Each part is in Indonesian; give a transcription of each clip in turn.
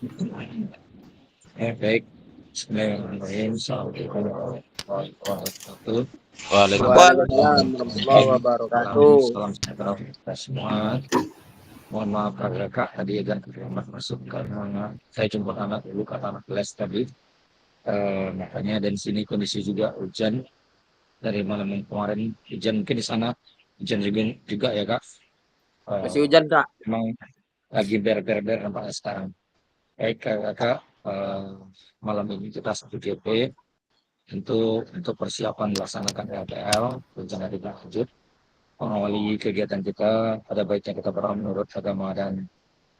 Baik. Bismillahirrahmanirrahim. Assalamualaikum warahmatullahi wabarakatuh. Waalaikumsalam warahmatullahi Waalaikumsalam. wabarakatuh. Salam sejahtera untuk kita semua. Mohon maaf karena Kak tadi agak terlambat masuk karena saya jemput anak dulu kata anak les tadi. Makanya dan sini kondisi juga hujan dari malam yang kemarin hujan mungkin di sana hujan juga ya Kak. Masih hujan, Kak? Memang lagi ber nampaknya sekarang. Baik Kakak, malam ini kita satu GP untuk persiapan melaksanakan LPL rencana tidak lanjut mengawali kegiatan kita pada baiknya kita berdoa menurut agama dan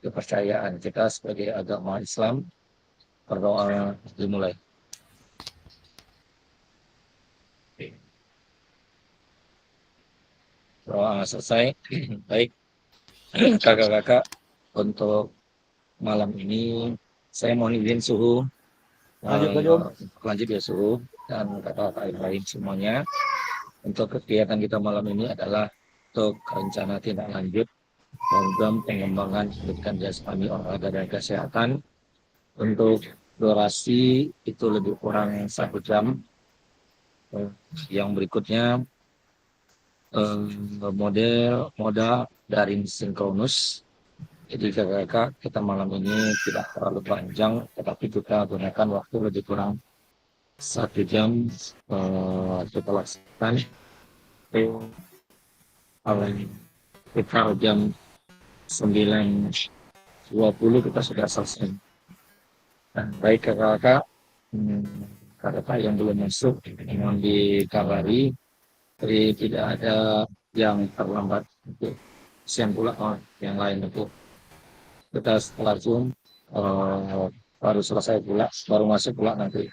kepercayaan kita sebagai agama Islam. Berdoa dimulai. Doa selesai. Baik kakak-kakak, untuk malam ini saya mohon izin suhu lanjut ya suhu dan kakak-kakak yang lain semuanya. Untuk kegiatan kita malam ini adalah untuk rencana tindak lanjut program pengembangan pendidikan jasmani olahraga dan kesehatan. Untuk durasi itu lebih kurang 1 jam. Yang berikutnya moda daring sinkronus. Jadi kakak-kakak kita malam ini tidak terlalu panjang, tetapi kita gunakan waktu lebih kurang 1 jam kita laksanakan. Sekitar jam 9.20 kita sudah selesai. Nah, baik kakak-kakak, kakak yang belum masuk mohon dikabari. Jadi tidak ada yang terlambat untuk siang pula yang lain itu kita setelah Zoom baru selesai pula baru masuk pula nanti.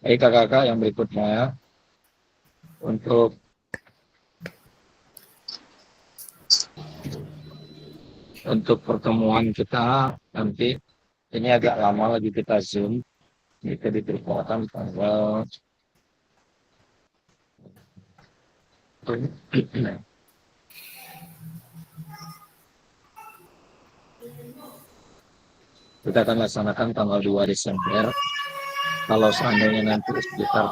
Baik kakak-kakak yang berikutnya untuk pertemuan kita nanti ini agak lama lagi kita Zoom. Kita diperkirakan tanggal kita akan laksanakan tanggal 2 Desember. Kalau seandainya nanti sekitar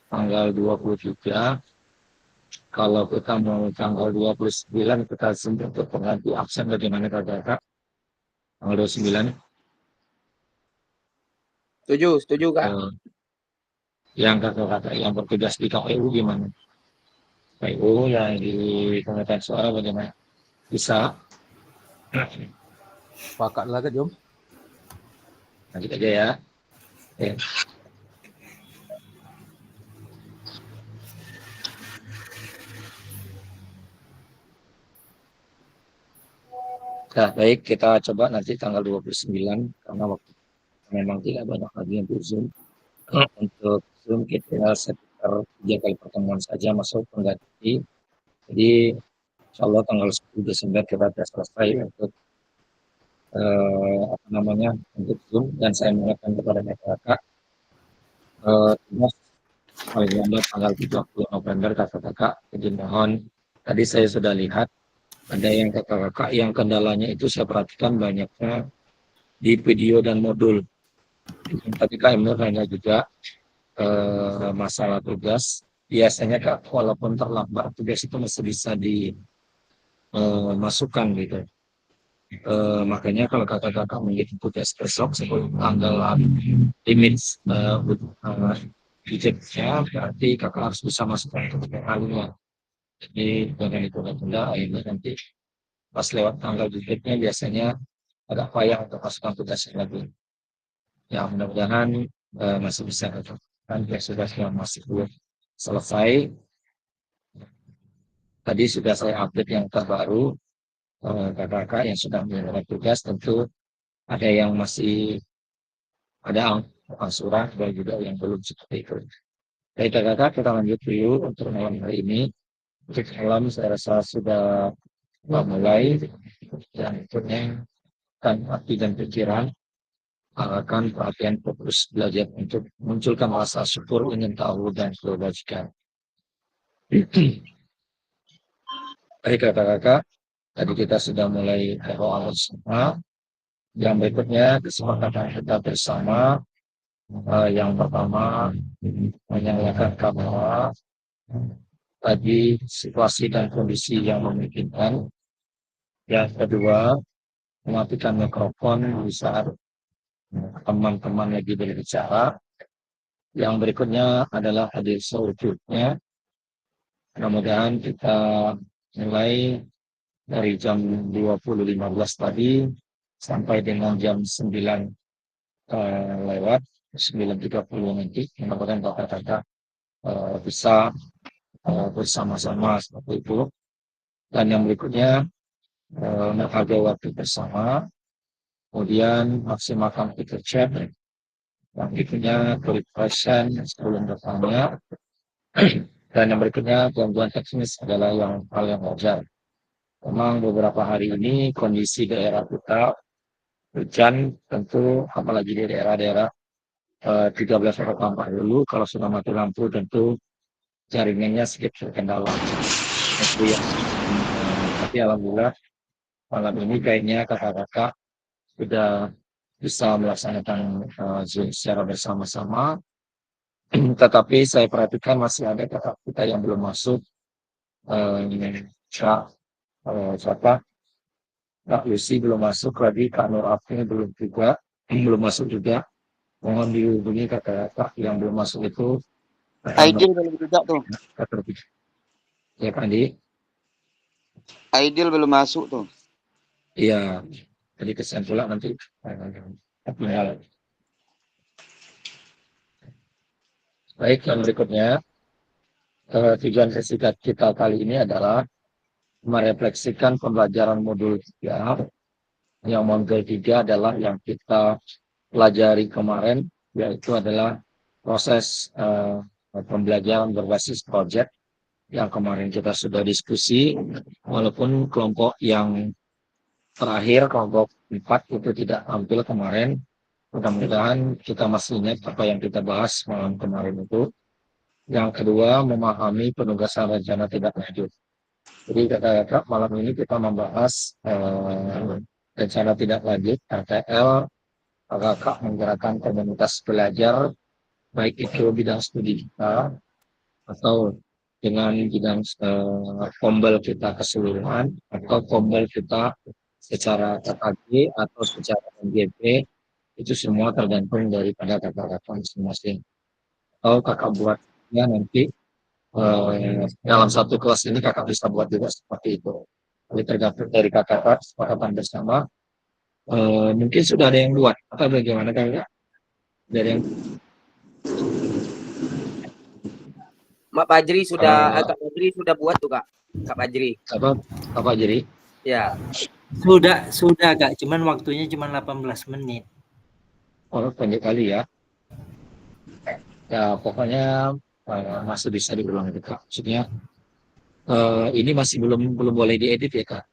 tanggal 23, kalau kita mau tanggal 29 kita sempat untuk pengganti absen bagaimana kakak? Tanggal 29. Setuju, Kak. Yang kakak-kakak yang bertugas di KPU gimana? KPU yang di pemungutan suara bagaimana? Bisa? Pakat lah Jom. Lanjut aja ya. Oke. Nah, baik kita coba nanti tanggal 29 karena waktu memang tidak banyak lagi yang Zoom. Untuk Zoom kita sekitar 3 kali pertemuan saja masuk pengganti. Jadi insya Allah tanggal 10 Desember kita sudah selesai untuk untuk Zoom dan saya mengingatkan kepada masyarakat paling lambat tanggal 30 November kakak-kakak. Jadi mohon tadi saya sudah lihat ada yang kakak-kakak yang kendalanya itu saya perhatikan banyaknya di video dan modul. Tapi Kak Emil hanya juga masalah tugas. Biasanya Kak walaupun terlambat tugas itu masih bisa dimasukkan gitu. Makanya kalau kakak-kakak mengirim tugas besok sebelum tanggal limit rejectnya berarti kakak harus bisa masukkan ke kalinya. Jadi jangan ditunda-tunda akhirnya nanti pas lewat tanggal rejectnya biasanya agak payah untuk masukkan tugasnya lagi. Ya mudah-mudahan masih bisa kan sudah masih belum selesai. Tadi sudah saya update yang terbaru kakak-kakak yang sudah menyelesaikan tugas tentu ada yang masih ada angsuran dan juga yang belum seperti itu. Baik kakak-kakak kita lanjut dulu untuk malam hari ini. Untuk malam saya rasa sudah mulai dan tentunya kan hati dan pikiran arahkan perhatian fokus belajar untuk munculkan rasa syukur ingin tahu dan kebajikan. Baik kakak-kakak, tadi kita sudah mulai doa bersama. Yang berikutnya kesepakatan kita bersama, yang pertama menyalakan kamera tadi situasi dan kondisi yang memungkinkan. Yang kedua, mematikan mikrofon di saat teman-teman lagi berbicara. Yang berikutnya adalah hadir sewujudnya. Mudah-mudahan kita mulai dari jam 20.15 tadi sampai dengan jam 9 lewat 9.30 nanti. Mudah-mudahan kakak-kakak bisa bersama-sama seperti itu. Dan yang berikutnya menghargai waktu bersama, kemudian maksimalkan fitur chat, yang berikutnya refreshan sebelum bertanya, dan yang berikutnya gangguan teknis adalah hal yang wajar. Memang beberapa hari ini kondisi daerah kita hujan, tentu apalagi di daerah-daerah 13 Kota dulu, kalau sudah mati lampu tentu jaringannya sedikit terkendala. Tapi alhamdulillah malam ini kayaknya kakak-kakak sudah bisa melaksanakan Zoom secara bersama-sama. Tetapi saya perhatikan masih ada kakak kita yang belum masuk. Siapa? Kak Lucy belum masuk lagi, Kak Nur Afni belum juga, belum masuk juga. Mohon dihubungi kakak-kakak yang belum masuk itu. Aidil belum juga tuh. Ya Pak Andi? Aidil belum masuk tuh. Iya, jadi kesimpulan nanti tinggal. Baik, yang berikutnya, tujuan sesi kita kali ini adalah merefleksikan pembelajaran modul 3. Yang modul 3 adalah yang kita pelajari kemarin, yaitu adalah proses pembelajaran berbasis project yang kemarin kita sudah diskusi, walaupun kelompok yang terakhir, kelompok 4 itu tidak tampil kemarin. Mudah-mudahan kita masih ingat apa yang kita bahas malam kemarin itu. Yang kedua, memahami penugasan rencana tindak lanjut. Jadi kakak-kakak malam ini kita membahas rencana tindak lanjut RTL. Kakak menggerakkan komunitas belajar, baik itu bidang studi kita atau dengan bidang kombel kita keseluruhan atau kombel kita secara KKG atau secara MGP, itu semua tergantung daripada kakak-kakak masing-masing. Atau kakak buatnya nanti dalam satu kelas ini kakak bisa buat juga seperti itu. Jadi tergantung dari kakak-kakak kesepakatan bersama. Mungkin sudah ada yang buat atau bagaimana kakak? Dari yang Mak Fajri sudah, Kak Fajri sudah buat tuh Kak. Kak Fajri. apa jadi? Ya. Sudah Kak, cuman waktunya cuma 18 menit. Oh, pendek kali ya. Ya, pokoknya masih bisa diulang itu Kak. Maksudnya ini masih belum boleh diedit ya Kak.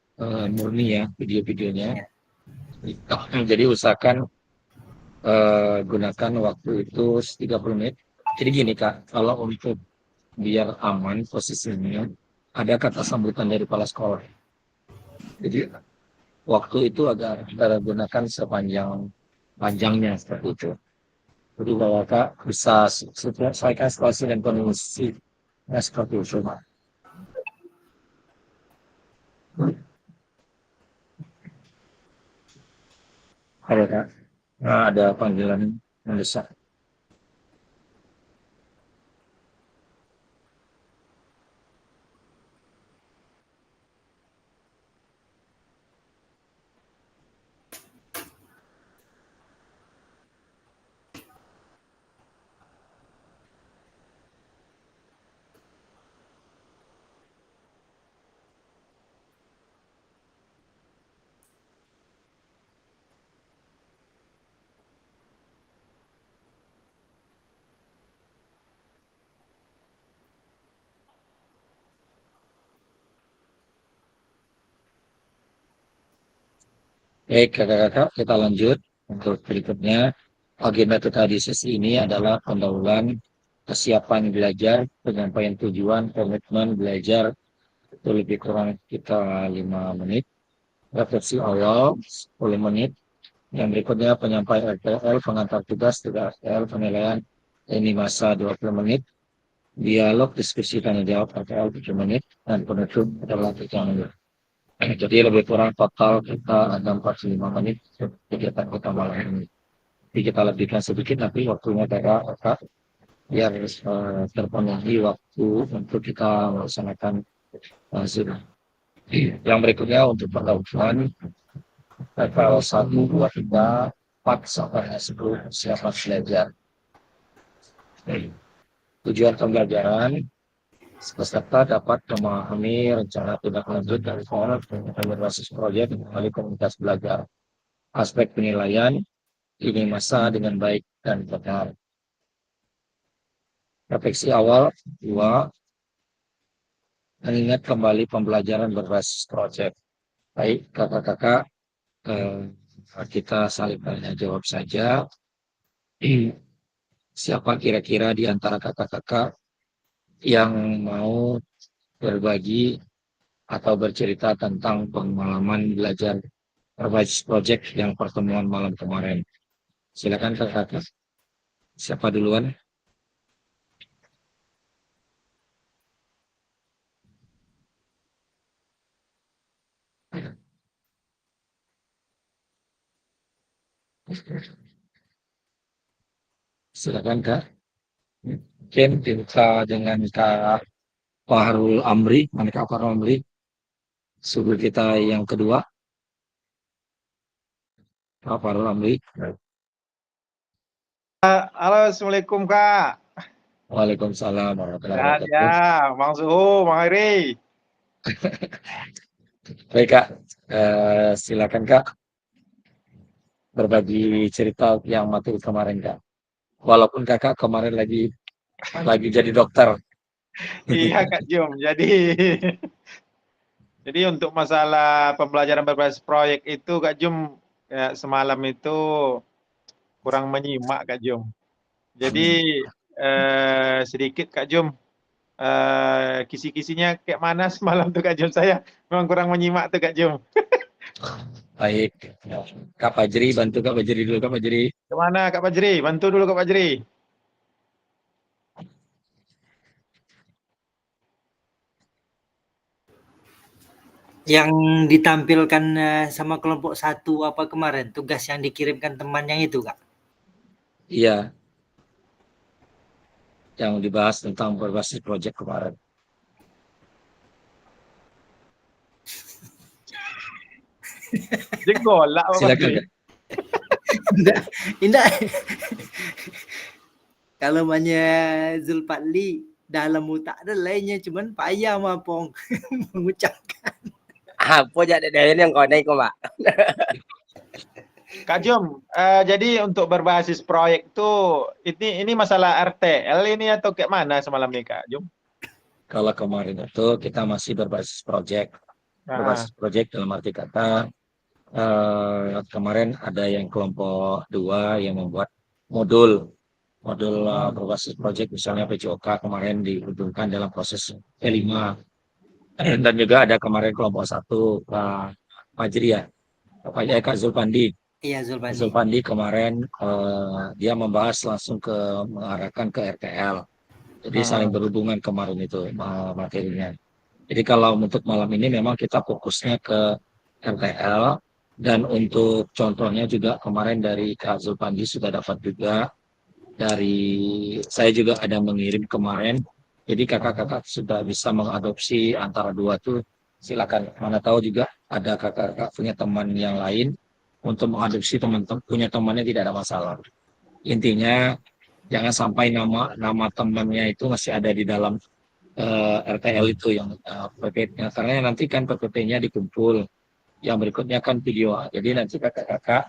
Murni ya video-videonya. Jadi usahakan gunakan waktu itu 30 menit. Jadi gini Kak, kalau untuk biar aman posisinya, ada kata sambutan dari kepala sekolah. Jadi waktu itu agak kita gunakan sepanjangnya seperti itu. Jadi bahwa Kak bisa selesaikan situasi dan kondisi seperti itu. Halo Kak, ada panggilan mendesak. Baik, kakak-kakak, kita lanjut untuk berikutnya. Agenda kita di sesi ini adalah pendahuluan kesiapan belajar, penyampaian tujuan, komitmen belajar, itu lebih kurang kita 5 menit. Refleksi awal 10 menit, Yang berikutnya penyampaian RTL, pengantar tugas, RTL, penilaian, ini masa 20 menit, dialog, diskusi, tanya jawab, RTL 7 menit, dan penutup adalah 3 menit. Jadi lebih kurang total kita ada 45 menit kegiatan kita malam ini. Jadi kita lebihkan sedikit, tapi waktunya kakak biar terpenuhi waktu untuk kita melaksanakan Zoom. Yang berikutnya untuk pendaftaran level 1, 2, 3, 4 sampai 10 siapa belajar. Tujuan pembelajaran peserta dapat memahami rencana tindak lanjut dan format berbasis proyek melalui komunitas belajar. Aspek penilaian ini masa dengan baik dan benar. Refleksi awal 2, mengingat kembali pembelajaran berbasis proyek. Baik, kakak-kakak, kita saling tanya jawab saja. Siapa kira-kira di antara kakak-kakak yang mau berbagi atau bercerita tentang pengalaman belajar berbasis proyek yang pertemuan malam kemarin? Silakan kakak-kakak. Siapa duluan? Silakan kak. Mungkin kita dengan Kak Fahrul Amri, mana Kak Fahrul Amri, suhu kita yang kedua, Kak Fahrul Amri. Halo, Assalamualaikum Kak. Waalaikumsalam warahmatullahi Sehat wabarakatuh. ya, Bang Suhu, Bang Heri. Baik Kak, silakan Kak berbagi cerita yang materi kemarin Kak. Walaupun kakak kemarin lagi jadi dokter. Iya Kak Jum, jadi untuk masalah pembelajaran berbasis proyek itu Kak Jum, ya, semalam itu kurang menyimak Kak Jum. Jadi sedikit Kak Jum, kisi-kisinya kayak mana semalam tuh Kak Jum, saya memang kurang menyimak tuh Kak Jum. Baik, Kak Fajri, bantu Kak Fajri dulu Kak Fajri. Kemana Kak Fajri? Bantu dulu Kak Fajri. Yang ditampilkan sama kelompok 1 apa kemarin, tugas yang dikirimkan teman yang itu Kak? Iya, yang dibahas tentang berbasis proyek kemarin. Jengolak Pak Silakan Fajri. Kak. Indah. Kalau namanya Zulfadli dalam otak ada lainnya, cuman payah mapong mengucapkan. Apa jadi yang kau naik kok, Pak? Kak Jum, jadi untuk berbasis proyek tuh ini masalah RTL ini atau kayak mana semalam nih Kak Jum? Kalau kemarin itu kita masih berbasis proyek. Berbasis proyek dalam arti kata kemarin ada yang kelompok 2 yang membuat modul berbasis proyek, misalnya PJOK kemarin dihubungkan dalam proses P5. Dan juga ada kemarin kelompok 1 Pak Fajri ya, Kak Zulpandi. Iya, Zulfadli. Zulpandi kemarin dia membahas langsung mengarahkan ke RTL. Jadi saling berhubungan kemarin itu materinya. Jadi kalau untuk malam ini memang kita fokusnya ke RTL, dan untuk contohnya juga kemarin dari Kak Zulpandi sudah dapat juga, dari saya juga ada mengirim kemarin. Jadi kakak-kakak sudah bisa mengadopsi antara dua tuh, silakan. Mana tahu juga ada kakak-kakak punya teman yang lain untuk mengadopsi punya temannya, tidak ada masalah. Intinya jangan sampai nama temannya itu masih ada di dalam RTL itu yang PPT-nya, karena nanti kan PPT-nya dikumpul, yang berikutnya kan video. Jadi nanti kakak-kakak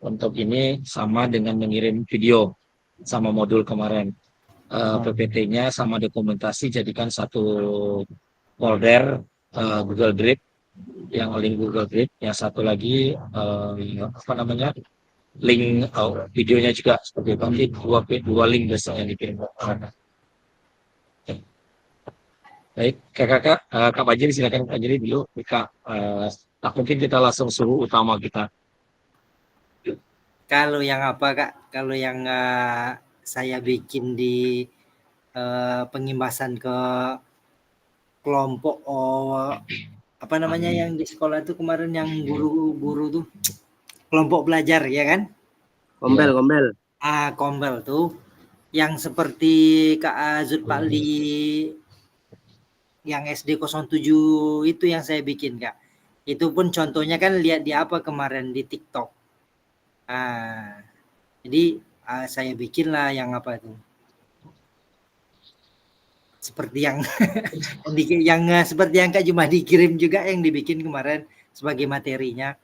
untuk ini sama dengan mengirim video sama modul kemarin, PPT-nya sama dokumentasi jadikan satu folder Google Drive, yang link Google Drive, yang satu lagi link videonya juga seperti itu. Nanti dua link biasanya dikirim. Baik, kakak-kakak, Kak Fajri silakan. Kak Fajri dulu, Kak. Mungkin kita langsung suhu utama kita. Kalau yang apa Kak? Kalau yang saya bikin di pengimbasan ke kelompok apa namanya yang di sekolah itu kemarin yang guru-guru tuh kelompok belajar ya kan? Gombel, Iya. gombel. Kombel tuh yang seperti Kak Zulfali yang SD 07 itu yang saya bikin Kak. Itu pun contohnya kan lihat di apa kemarin di TikTok. Jadi saya bikin lah yang apa itu. Seperti yang seperti yang Kak Jumadi kirim juga yang dibikin kemarin sebagai materinya.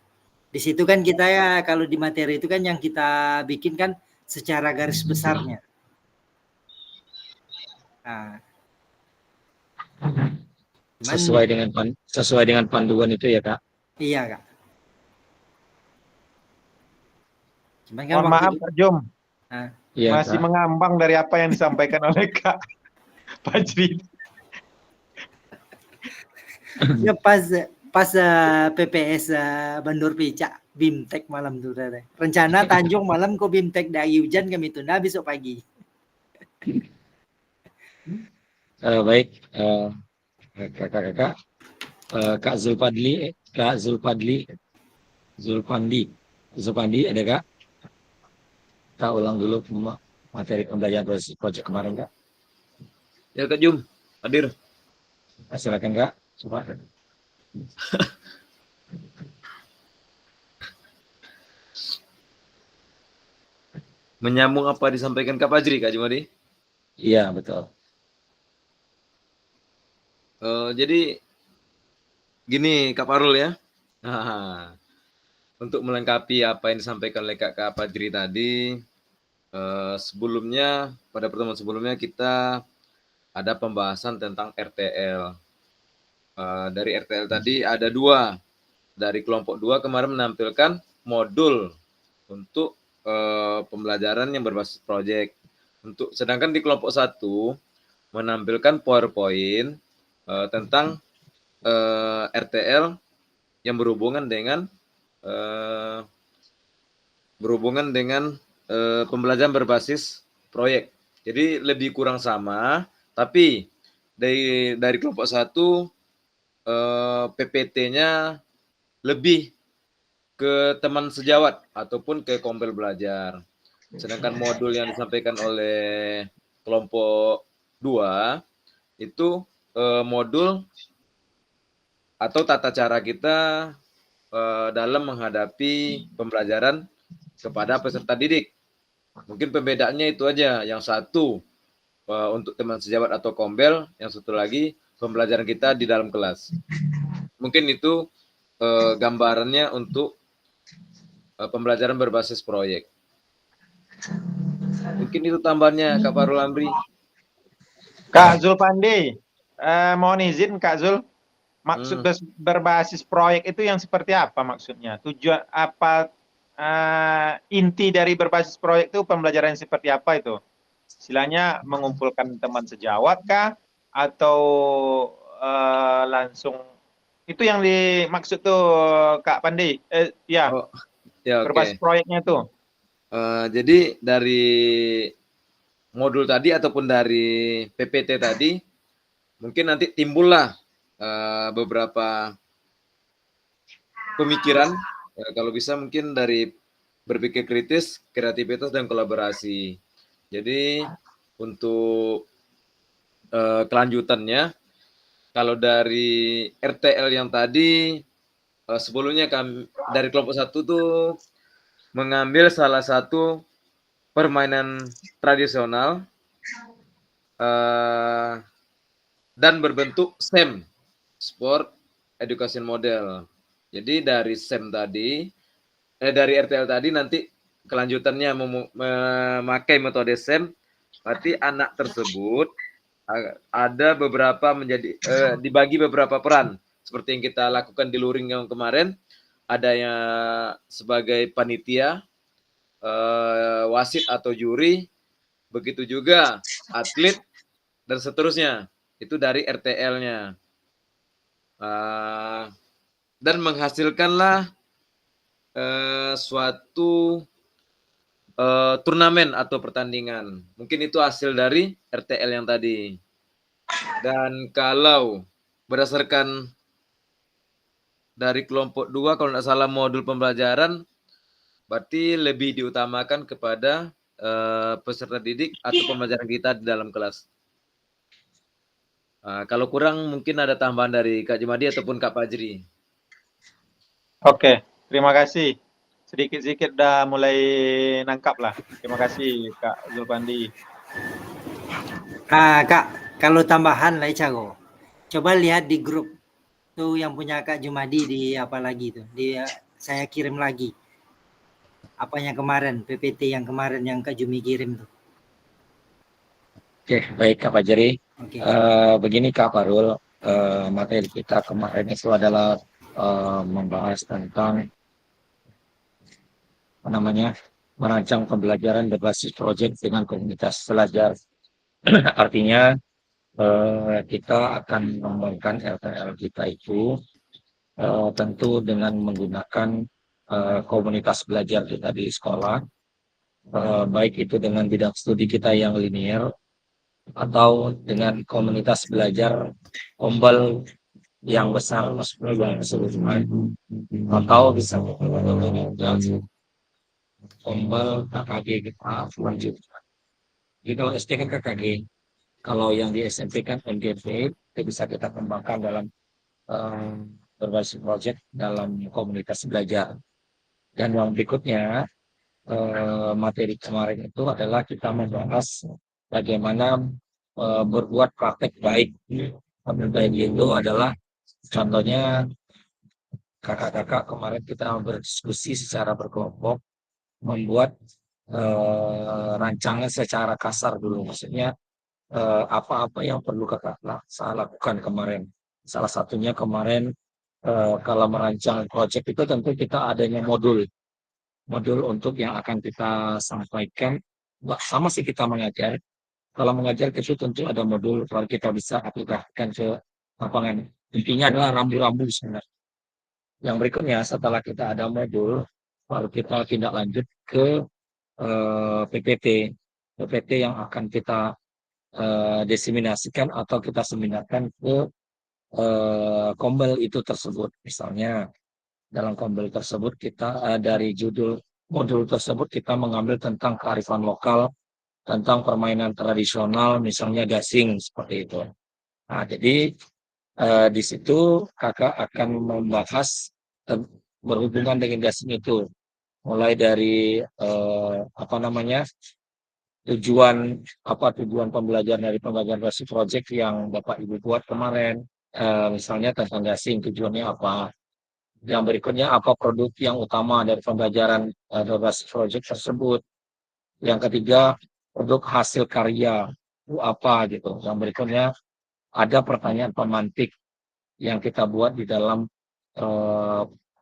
Di situ kan kita ya kalau di materi itu kan yang kita bikin kan secara garis besarnya. Nah, Sesuai dengan panduan itu ya Kak. Iya Kak. Cuman kan Mohon maaf Kak Jum, Iya, masih Kak. mengambang dari apa yang disampaikan oleh Kak Fajri. Ya pas PPS Bandor Pica Bimtek malam tuh Rere. Rencana Tanjung malam kok Bimtek dari hujan kami tunda besok pagi. Baik, kakak-kakak, Kak Zulpandi, ada Kak? Kak ulang dulu materi pembelajaran project kemarin Kak. Ya Kak Jum, hadir. Silakan Kak. Coba. Menyambung apa disampaikan Kak Fajri, Kak Jumadi? Iya, betul. Jadi gini Kak Farul ya. Untuk melengkapi apa yang disampaikan oleh Kak Fajri tadi, sebelumnya pada pertemuan sebelumnya kita ada pembahasan tentang RTL. Dari RTL tadi ada 2. Dari kelompok 2 kemarin menampilkan modul untuk pembelajaran yang berbasis proyek. Sedangkan di kelompok 1 menampilkan PowerPoint tentang RTL yang berhubungan dengan pembelajaran berbasis proyek. Jadi lebih kurang sama, tapi dari kelompok 1 PPT-nya lebih ke teman sejawat ataupun ke Kombel belajar. Sedangkan modul yang disampaikan oleh kelompok 2 itu modul atau tata cara kita dalam menghadapi pembelajaran kepada peserta didik. Mungkin perbedaannya itu aja. Yang satu untuk teman sejawat atau kombel, yang satu lagi pembelajaran kita di dalam kelas. Mungkin itu gambarannya untuk pembelajaran berbasis proyek. Mungkin itu tambahannya Kak Farul Amri. Kak Zulpandi, mohon izin Kak Zul, maksud berbasis proyek itu yang seperti apa maksudnya? Tujuan apa, inti dari berbasis proyek itu pembelajaran seperti apa itu? Istilahnya mengumpulkan teman sejawat kah? Atau langsung, itu yang dimaksud tuh Kak Pandi? Ya, Ya, berbasis proyeknya tuh. Jadi dari modul tadi ataupun dari PPT tadi, mungkin nanti timbullah beberapa pemikiran, kalau bisa mungkin dari berpikir kritis, kreativitas, dan kolaborasi. Jadi untuk kelanjutannya, kalau dari RTL yang tadi, sebelumnya kami dari kelompok 1 tuh mengambil salah satu permainan tradisional dan berbentuk SEM, Sport Education Model. Jadi dari SEM tadi, dari RTL tadi nanti kelanjutannya memakai metode SEM, berarti anak tersebut ada beberapa dibagi beberapa peran. Seperti yang kita lakukan di luring yang kemarin, ada yang sebagai panitia, wasit atau juri, begitu juga atlet, dan seterusnya. Itu dari RTL-nya. Dan menghasilkanlah suatu turnamen atau pertandingan. Mungkin itu hasil dari RTL yang tadi. Dan kalau berdasarkan dari kelompok 2, kalau tidak salah modul pembelajaran, berarti lebih diutamakan kepada peserta didik atau pembelajaran kita di dalam kelas. Kalau kurang mungkin ada tambahan dari Kak Jumadi ataupun Kak Fajri. Oke, terima kasih. Sedikit-sedikit udah mulai nangkap lah. Terima kasih Kak Zulfandi. Kak, kalau tambahan lah Cago, coba lihat di grup tuh yang punya Kak Jumadi di apa lagi tuh, saya kirim lagi apanya kemarin, PPT yang kemarin yang Kak Jumi kirim tuh. Oke, baik Kak Fajri. Oke. Begini Kak Farul, materi kita kemarin itu adalah membahas tentang merancang pembelajaran berbasis proyek dengan komunitas belajar. Artinya kita akan mengembangkan RTL kita itu tentu dengan menggunakan komunitas belajar kita di sekolah, baik itu dengan bidang studi kita yang linear atau dengan komunitas belajar ombal yang besar, maksudnya yang keseluruhan, atau bisa ombal KKG kita lanjutkan. Jadi kalau SD kan KKG, kalau yang di SMP kan MGP, itu bisa kita kembangkan dalam berbasis project dalam komunitas belajar. Dan yang berikutnya, materi kemarin itu adalah kita membahas bagaimana berbuat praktek baik. Praktek baik itu adalah contohnya kakak-kakak kemarin kita berdiskusi secara berkelompok, membuat rancangan secara kasar dulu. Maksudnya apa-apa yang perlu kakak lakukan kemarin. Salah satunya kemarin kalau merancang proyek itu tentu kita adanya modul untuk yang akan kita sampaikan. Sama sih kita mengajar. Kalau mengajar itu tentu ada modul kalau kita bisa aplikasikan ke lapangan. Intinya adalah rambu-rambu sebenarnya. Yang berikutnya setelah kita ada modul, baru kita tindak lanjut ke PPT yang akan kita diseminasikan atau kita seminarkan ke kombel itu tersebut. Misalnya dalam kombel tersebut kita dari judul modul tersebut kita mengambil tentang kearifan lokal, tentang permainan tradisional, misalnya gasing seperti itu. Nah, jadi di situ kakak akan membahas berhubungan dengan gasing itu, mulai dari tujuan pembelajaran dari pembelajaran basic project yang Bapak Ibu buat kemarin, misalnya tentang gasing tujuannya apa. Yang berikutnya apa produk yang utama dari pembelajaran berbasis project tersebut. Yang ketiga produk hasil karya itu apa gitu. Yang berikutnya ada pertanyaan pemantik yang kita buat di dalam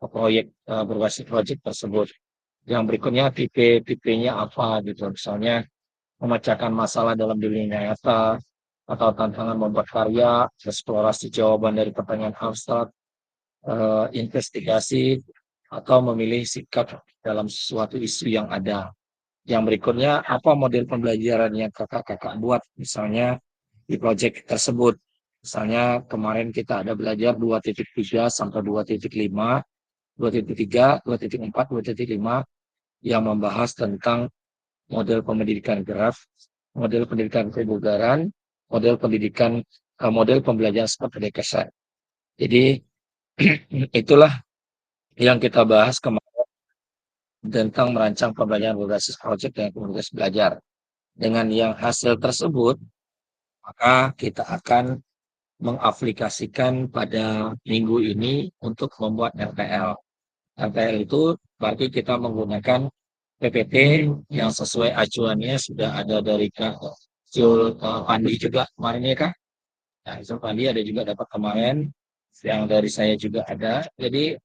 proyek berbasis project tersebut. Yang berikutnya tipe-tipenya apa gitu. Misalnya memecahkan masalah dalam dunia nyata atau tantangan membuat karya, eksplorasi jawaban dari pertanyaan abstrak, investigasi atau memilih sikap dalam sesuatu isu yang ada. Yang berikutnya apa model pembelajaran yang kakak-kakak buat misalnya di proyek tersebut. Misalnya kemarin kita ada belajar 2.3 sampai 2.5, 2.3, 2.4, 2.5 yang membahas tentang model pendidikan graf, model pendidikan kebugaran, model pembelajaran seperti kesan. Jadi itulah yang kita bahas kemarin tentang merancang pembelajaran berbasis proyek dan komunitas belajar. Dengan yang hasil tersebut, maka kita akan mengaplikasikan pada minggu ini untuk membuat RTL. RTL itu berarti kita menggunakan PPT yang sesuai acuannya sudah ada dari Kak Pandi juga kemarin ya Kak. Nah, Pandi ada juga dapat kemarin, yang dari saya juga ada. Jadi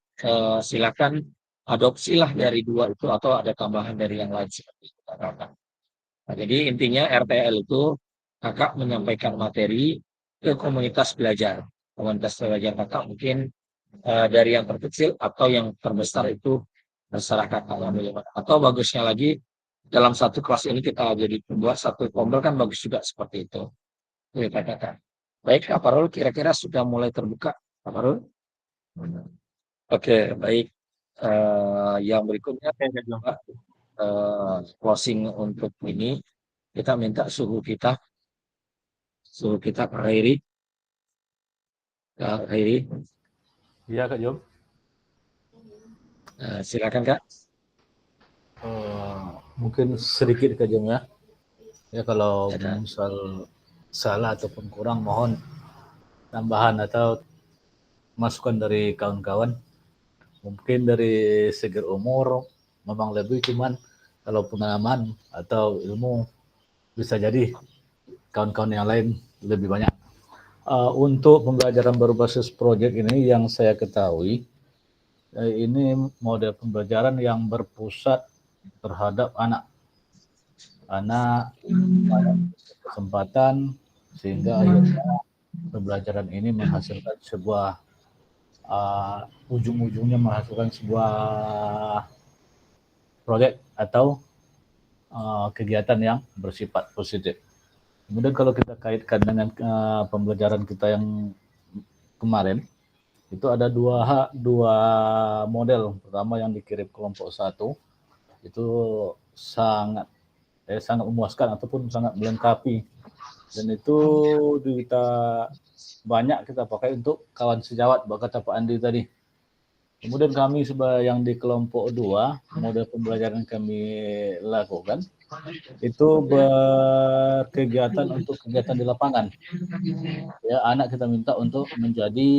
silakan adopsilah dari dua itu atau ada tambahan dari yang lain seperti itu. Nah, jadi intinya RTL itu kakak menyampaikan materi ke komunitas belajar. Komunitas belajar kakak mungkin dari yang terkecil atau yang terbesar itu terserah kakak. Atau bagusnya lagi dalam satu kelas ini kita jadi buat satu kompel kan bagus juga seperti itu. Oke, katakan. Baik, Kak Farul, kira-kira sudah mulai terbuka, Kak Farul? Oke, baik. Yang berikutnya Oke, Kak Jum. closing untuk ini kita minta suhu kita Kak Khairi. Kak Khairi, Iya Kak Jom. silakan Kak. Mungkin sedikit Kak Jom ya. Ya kalau Ya, misal salah ataupun kurang mohon tambahan atau masukan dari kawan-kawan. Mungkin dari segi umur memang lebih, cuman kalau pengalaman atau ilmu bisa jadi kawan-kawan yang lain lebih banyak. Untuk pembelajaran berbasis proyek ini yang saya ketahui, ini model pembelajaran yang berpusat terhadap anak kesempatan, sehingga akhirnya pembelajaran ini menghasilkan sebuah ujung-ujungnya menghasilkan sebuah proyek atau kegiatan yang bersifat positif. Kemudian kalau kita kaitkan dengan pembelajaran kita yang kemarin, itu ada dua model. Pertama yang dikirim kelompok 1 itu sangat memuaskan ataupun sangat melengkapi, dan itu banyak kita pakai untuk kawan sejawat, kata Pak Andi tadi. Kemudian kami yang di kelompok 2, model pembelajaran kami lakukan itu berkegiatan untuk kegiatan di lapangan. Ya, anak kita minta untuk menjadi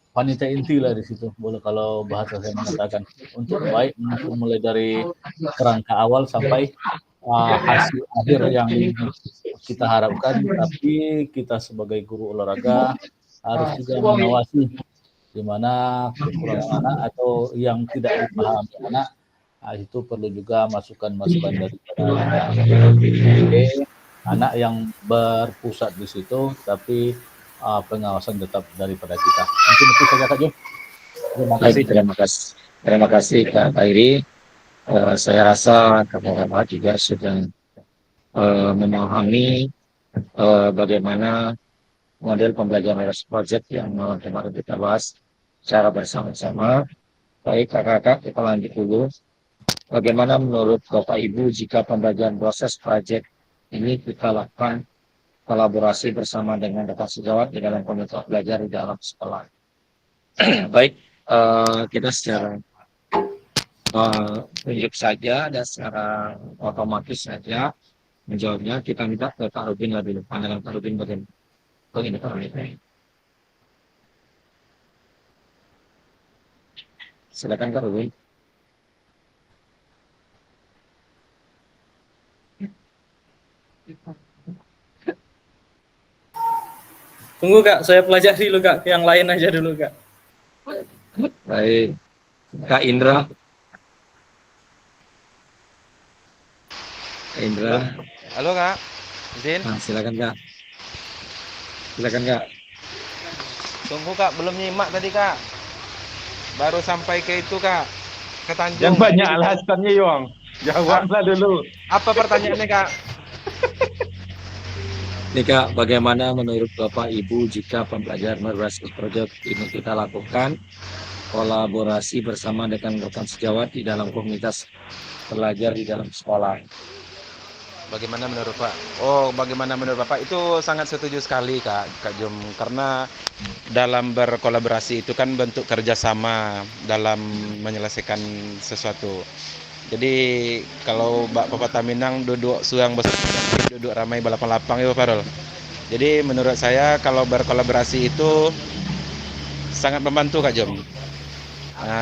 panitia inti lah di situ, boleh kalau bahasa saya mengatakan, untuk baik mulai dari kerangka awal sampai hasil akhir yang kita harapkan. Tapi kita sebagai guru olahraga harus juga mengawasi di mana kekurangan anak atau yang tidak dipahami anak. Itu perlu juga masukan-masukan dari anak yang berpusat di situ, tapi pengawasan tetap daripada kita. Mungkin itu saja Kak Jo. Terima kasih. Terima kasih Kak Khairi. Saya rasa Kak juga sudah memahami bagaimana model pembelajaran project yang kemarin kita bahas secara bersama-sama. Baik kakak-kakak, kita lanjut dulu. Bagaimana menurut Bapak Ibu jika pembelajaran proses project ini kita lakukan kolaborasi bersama dengan rekan sejawat di dalam komunitas belajar di dalam sekolah? Baik, kita secara tunjuk saja dan secara otomatis saja menjawabnya. Kita minta ke Kak Rubin lebih depan. Dengan Kak Rubin bagaimana? Begini Kak Rubin. Silakan Kak Rubin. Tunggu Kak, saya pelajari dulu Kak, yang lain aja dulu Kak. Baik, Kak Indra. Kak Indra. Halo Kak, izin. Nah, silakan Kak. Silakan Kak. Tunggu Kak, belum nyimak tadi Kak. Baru sampai ke itu Kak, ke Tanjung. Yang banyak alasannya Yong. Jawablah dulu. Apa pertanyaannya Kak? Ini Kak, bagaimana menurut Bapak Ibu jika pembelajaran berbasis proyek ini kita lakukan kolaborasi bersama dengan rekan sejawat di dalam komunitas belajar di dalam sekolah? Bagaimana menurut Pak? Oh, bagaimana menurut Bapak? Itu sangat setuju sekali Kak Jum. Karena dalam berkolaborasi itu kan bentuk kerjasama dalam menyelesaikan sesuatu. Jadi kalau Bapak Taminang duduk suang duduk ramai balapan lapang ya Pak Farul. Jadi menurut saya kalau berkolaborasi itu sangat membantu Kak Jom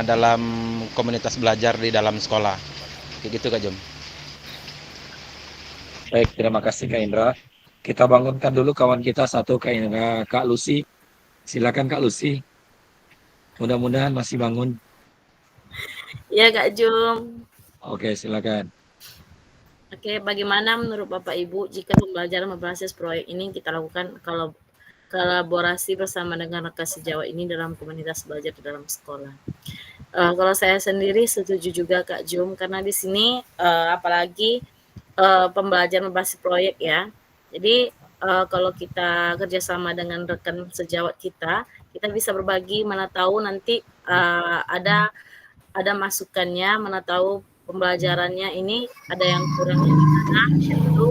dalam komunitas belajar di dalam sekolah. Kayak gitu Kak Jom. Baik, terima kasih Kak Indra. Kita bangunkan dulu kawan kita satu, Kak Lucy. Silakan Kak Lucy. Mudah-mudahan masih bangun. Ya Kak Jum. Oke, silakan. Oke, bagaimana menurut Bapak Ibu jika pembelajaran berbasis proyek ini kita lakukan kalau kolaborasi bersama dengan rekan sejawat ini dalam komunitas belajar di dalam sekolah? Kalau saya sendiri setuju juga Kak Jum, karena di sini apalagi pembelajaran berbasis proyek ya. Jadi kalau kita kerjasama dengan rekan sejawat kita bisa berbagi, mana tahu nanti ada masukannya, mana tahu pembelajarannya ini ada yang kurang di mana, itu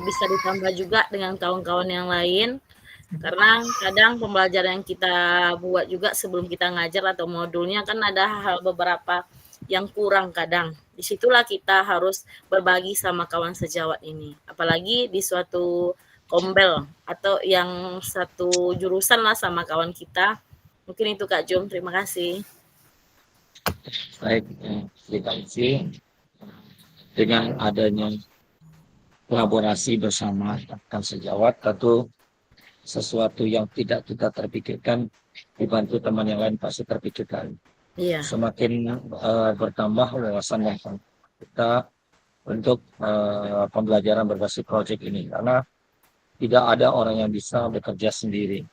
bisa ditambah juga dengan kawan-kawan yang lain. Karena kadang pembelajaran yang kita buat juga sebelum kita ngajar atau modulnya kan ada hal beberapa yang kurang kadang. Disitulah kita harus berbagi sama kawan sejawat ini. Apalagi di suatu kombel atau yang satu jurusan lah sama kawan kita. Mungkin itu Kak Jum, terima kasih. Baik, terima kasih. Dengan adanya kolaborasi bersama rekan sejawat, tentu sesuatu yang tidak kita terpikirkan dibantu teman yang lain pasti terpikirkan. Iya. Semakin bertambah wawasan yang kita untuk pembelajaran berbasis proyek ini, karena tidak ada orang yang bisa bekerja sendiri.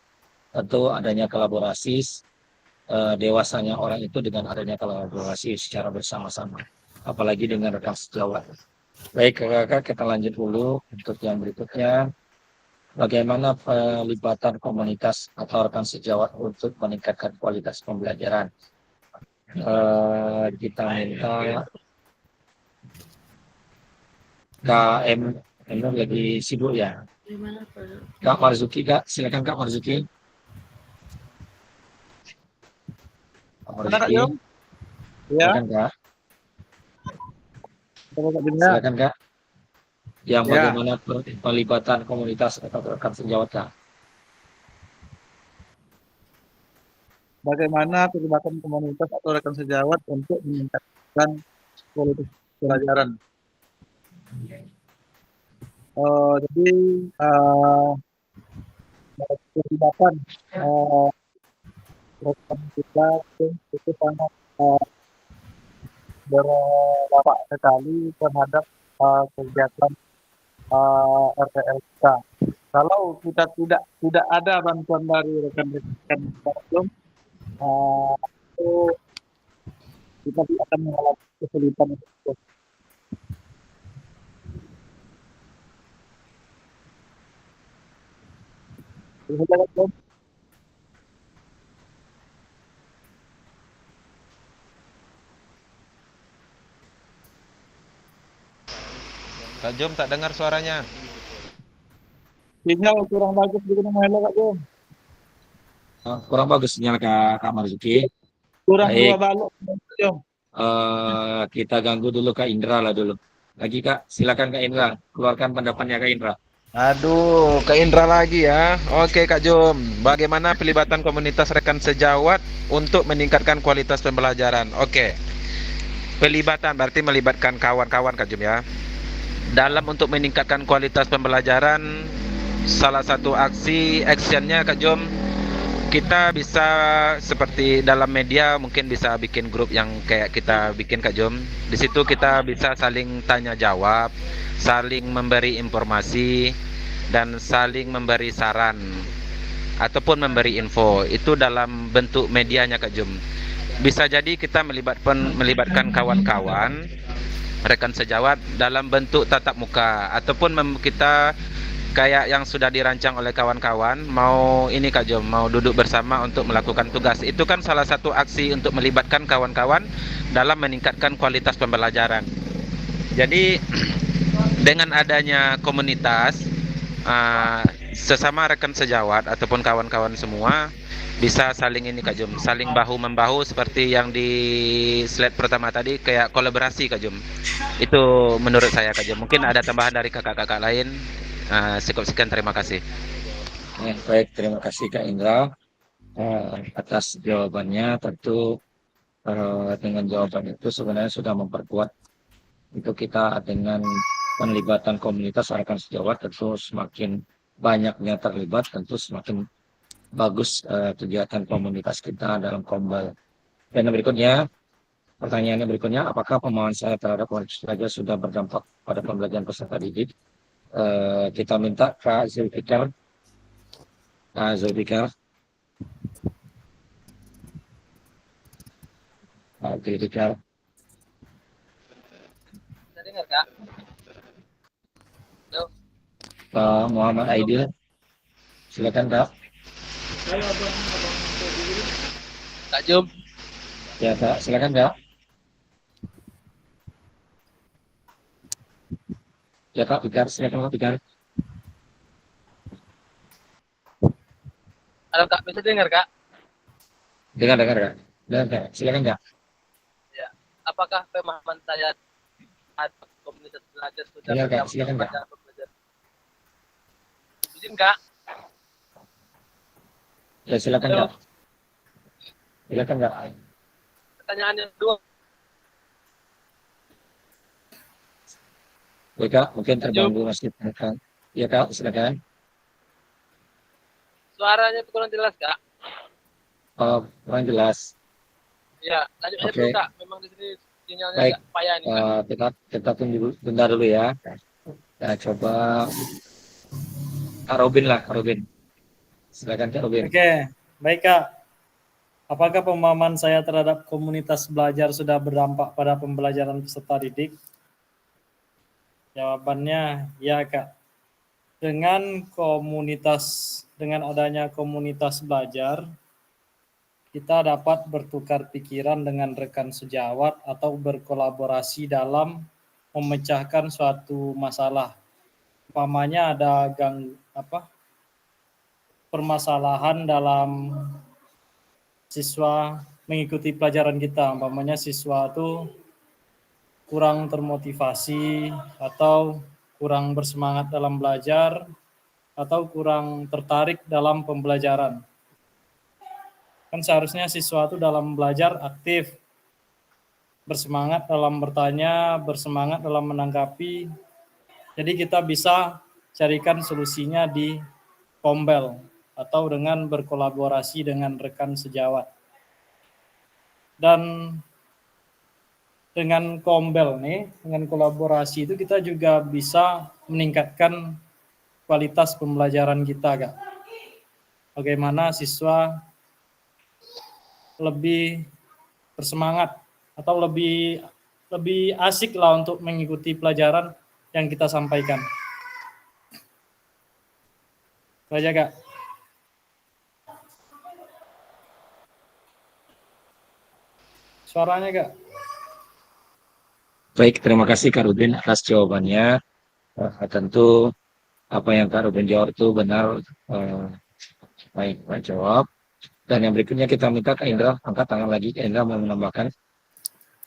Tentu adanya kolaborasi, dewasanya orang itu dengan adanya kolaborasi secara bersama-sama, apalagi dengan rekan sejawat. Baik kakak, kita lanjut dulu untuk yang berikutnya. Bagaimana pelibatan komunitas atau rekan sejawat untuk meningkatkan kualitas pembelajaran? Kita minta KM lagi sibuk ya. Gimana Pak? Kak Marzuki, Kak, silakan Kak Marzuki. Kak Marzuki. Ya. Silakan Kak. Silakan Kak. Yang bagaimana pelibatan komunitas atau rekan sejawat Kak? Bagaimana pelibatan komunitas atau rekan sejawat untuk meningkatkan kualitas pelajaran? Jadi pelibatan rekan kita itu sangat berdampak sekali terhadap kegiatan RTL kita. Kalau kita tidak ada bantuan dari rekan-rekan itu kita akan mengalami kesulitan itu. Kak Jom tak dengar suaranya. Sinyal kurang bagus di Gunung Melo, Kak Jom. Kurang bagus sinyal Kak Marzuki. Kurang Baik. dua balok, Kak Jom. Kita ganggu dulu Kak Indra lah dulu. Lagi Kak, silakan Kak Indra, keluarkan pendapatnya Kak Indra. Aduh, Kak Indra lagi ya. Oke Kak Jom, bagaimana pelibatan komunitas rekan sejawat untuk meningkatkan kualitas pembelajaran? Oke, pelibatan berarti melibatkan kawan-kawan Kak Jom ya. Dalam untuk meningkatkan kualitas pembelajaran, salah satu actionnya Kak Jom, kita bisa seperti dalam media mungkin bisa bikin grup yang kayak kita bikin Kak Jom. Di situ kita bisa saling tanya jawab, saling memberi informasi, dan saling memberi saran ataupun memberi info. Itu dalam bentuk medianya Kak Jom. Bisa jadi kita melibatkan kawan-kawan, rekan sejawat dalam bentuk tatap muka, ataupun kita kayak yang sudah dirancang oleh kawan-kawan, mau ini Kak Jom, mau duduk bersama untuk melakukan tugas. Itu kan salah satu aksi untuk melibatkan kawan-kawan dalam meningkatkan kualitas pembelajaran. Jadi dengan adanya komunitas, sesama rekan sejawat ataupun kawan-kawan semua bisa saling ini Kak Jom, saling bahu-membahu seperti yang di slide pertama tadi, kayak kolaborasi Kak Jom. Itu menurut saya Kak Jom. Mungkin ada tambahan dari kakak-kakak lain. Cukup sekian, terima kasih. Baik, terima kasih Kak Indra atas jawabannya. Tentu dengan jawaban itu sebenarnya sudah memperkuat itu kita dengan penlibatan komunitas rekan sejawat. Tentu semakin banyaknya terlibat, tentu semakin bagus kegiatan komunitas kita dalam kombal. Dan berikutnya, pertanyaannya berikutnya, apakah pemahaman saya terhadap kualitas belajar sudah berdampak pada pembelajaran peserta didik? Kita minta Kak Zulfikar. Oke, Richard. Bisa dengar Kak? Halo. Pak Muhammad Aidil. Silakan, Kak. Kak Jum. Ya, Kak. Silakan, Kak. Ya, Kak. Pikar. Silakan, Kak. Pikar. Halo Kak, bisa dengar Kak? Dengar, Kak. Dengar, Kak. Silakan, Kak. Ya. Apakah pemahaman saya terhadap komunitas belajar sudah Dengar, Kak. berdampak Silakan, Kak. pada pembelajaran? Izin Kak? Ya, silakan, Halo. Kak. Silakan, Kak. Pertanyaan yang kedua. Ya, Kak. Mungkin terganggu masih. Kak. Ya, Kak. Silakan. Suaranya kurang jelas Kak. Oh, kurang jelas. Ya, lanjut aja Oke. dulu Kak. Memang di sini sinyalnya Baik. agak payah nih Kak. Kita tunggu bentar dulu ya. Nah, coba Kak Robin lah, Kak Robin. Silakan, Kak Robin. Oke, baik Kak. Apakah pemahaman saya terhadap komunitas belajar sudah berdampak pada pembelajaran peserta didik? Jawabannya ya Kak. Dengan adanya komunitas belajar, kita dapat bertukar pikiran dengan rekan sejawat atau berkolaborasi dalam memecahkan suatu masalah. Umpamanya ada permasalahan dalam siswa mengikuti pelajaran kita, umpamanya siswa itu kurang termotivasi atau kurang bersemangat dalam belajar atau kurang tertarik dalam pembelajaran. Kan seharusnya siswa itu dalam belajar aktif, bersemangat dalam bertanya, bersemangat dalam menanggapi. Jadi kita bisa carikan solusinya di Kombel atau dengan berkolaborasi dengan rekan sejawat. Dan dengan Kombel nih, dengan kolaborasi itu kita juga bisa meningkatkan kualitas pembelajaran kita, Kak. Bagaimana siswa lebih bersemangat atau lebih asik lah untuk mengikuti pelajaran yang kita sampaikan. Itu aja, Kak. Suaranya, Kak. Baik, terima kasih Kak Rubin atas jawabannya. Tentu apa yang Kak Rubin jawab itu benar. Baik, Pak jawab. Dan yang berikutnya kita minta Kak Indra angkat tangan lagi. Kak Indra mau menambahkan.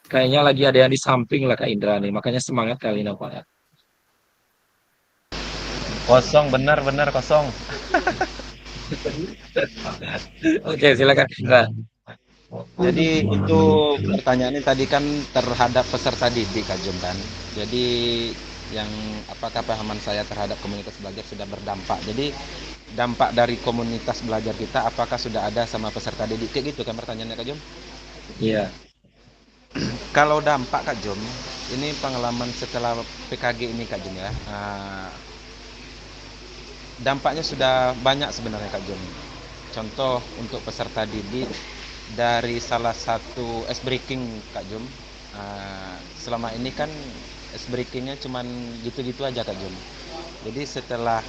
Kayaknya lagi ada yang di samping lah Kak Indra nih. Makanya semangat kali nampaknya. Kosong, benar kosong. Oke, silakan Indra. Jadi itu pertanyaannya tadi kan terhadap peserta didik Kak Jum kan. Jadi yang apakah pahaman saya terhadap komunitas belajar sudah berdampak. Jadi dampak dari komunitas belajar kita apakah sudah ada sama peserta didik kayak gitu kan pertanyaannya Kak Jum? Iya. Kalau dampak Kak Jum, ini pengalaman setelah PKG ini Kak Jum ya. Dampaknya sudah banyak sebenarnya Kak Jum. Contoh untuk peserta didik dari salah satu ice breaking Kak Jum. Selama ini kan ice breakingnya cuman gitu-gitu aja Kak Jum. Jadi setelah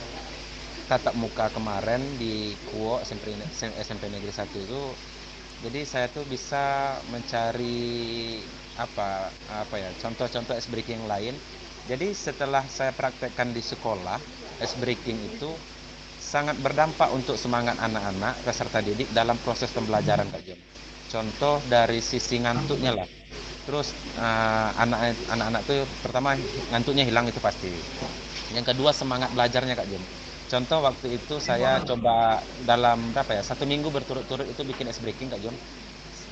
tatap muka kemarin di KUO SMP Negeri 1 itu, jadi saya tuh bisa mencari contoh-contoh ice breaking lain. Jadi setelah saya praktekkan di sekolah, ice breaking itu sangat berdampak untuk semangat anak-anak peserta didik dalam proses pembelajaran Kak Jum. Contoh dari sisi ngantuknya lah. Terus anak-anak itu pertama ngantuknya hilang itu pasti. Yang kedua semangat belajarnya Kak Jum. Contoh waktu itu saya coba dalam satu minggu berturut-turut itu bikin ice breaking Kak Jum.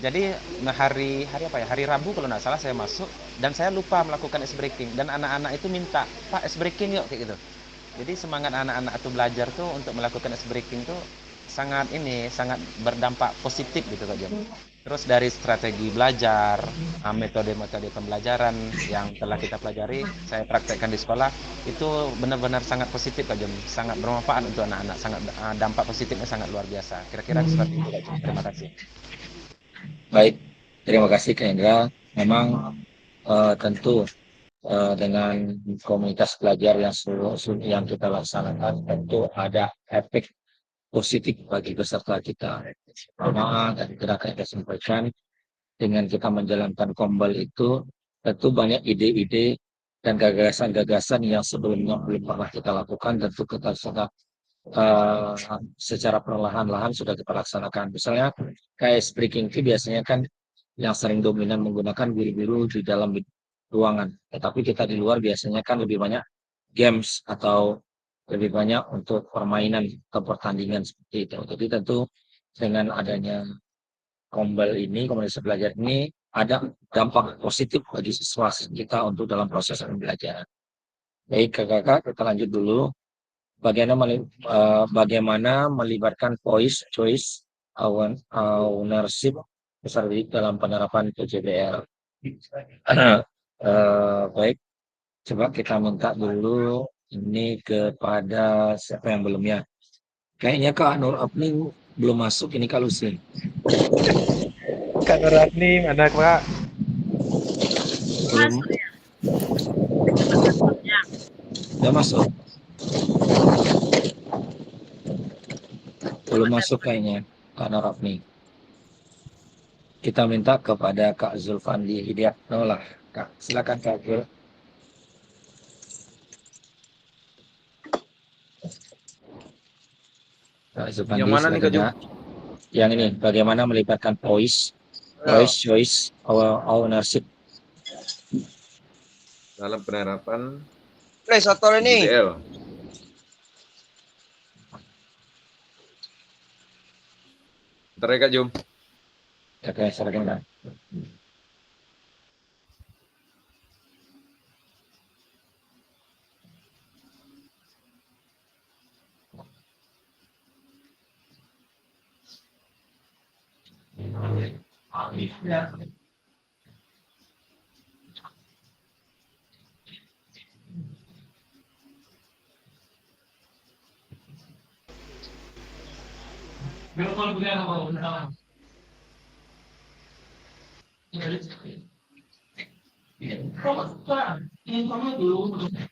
Jadi hari Rabu kalau nggak salah saya masuk dan saya lupa melakukan ice breaking dan anak-anak itu minta, Pak ice breaking yuk kayak gitu. Jadi semangat anak-anak itu belajar tuh untuk melakukan ice breaking tuh sangat berdampak positif gitu Kak Jom. Terus dari strategi belajar, metode-metode pembelajaran yang telah kita pelajari, saya praktekkan di sekolah, itu benar-benar sangat positif Kak Jom, sangat bermanfaat untuk anak-anak, dampak positifnya sangat luar biasa. Kira-kira seperti itu Kak Jom. Terima kasih. Baik, Terima kasih Kak Indra. Memang tentu dengan komunitas belajar yang kita laksanakan tentu ada efek positif bagi peserta kita. Pertama, dari gerakan yang saya sampaikan, dengan kita menjalankan kombal itu, tentu banyak ide-ide dan gagasan-gagasan yang sebelumnya belum pernah kita lakukan, tentu kita sudah secara perlahan-lahan sudah kita laksanakan. Misalnya kayak breaking tea biasanya kan yang sering dominan menggunakan biru-biru di dalam ruangan. Tetapi kita di luar biasanya kan lebih banyak games atau lebih banyak untuk permainan atau pertandingan seperti itu. Jadi tentu dengan adanya kombal ini, komunitas belajar ini ada dampak positif bagi siswa kita untuk dalam proses pembelajaran. Baik kakak, kita lanjut dulu. Bagaimana melibatkan voice, choice, ownership peserta didik dalam penerapan PJBL. Baik, coba kita minta dulu ini kepada siapa yang belum ya. Kayaknya Kak Nur Apni belum masuk, ini Kak Lucy. Kak Nur Apni mana Pak? Belum. Udah masuk? Belum masuk kayaknya Kak Nur Apni. Kita minta kepada Kak Zulfandi Hidayat Nolah. Kak, silakan Kak Zul. Kak Zulfandi, Yang mana nih Kak Jum? Yang ini, bagaimana melibatkan voice, choice, ownership Dalam penerapan Play satu ini. PJBL. Ntar ya Kak Jum. Oke, silakan Kak.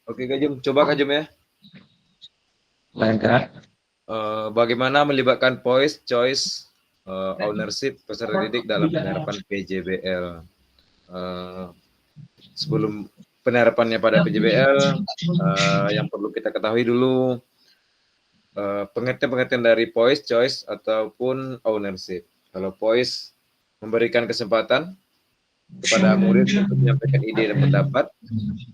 Oke Kak Jum, coba Kak Jum ya. Kak. Bagaimana melibatkan voice, choice, ownership peserta didik dalam penerapan PJBL. Sebelum penerapannya pada PJBL, yang perlu kita ketahui dulu pengertian-pengertian dari voice, choice, ataupun ownership. Kalau voice memberikan kesempatan kepada murid untuk menyampaikan ide dan pendapat.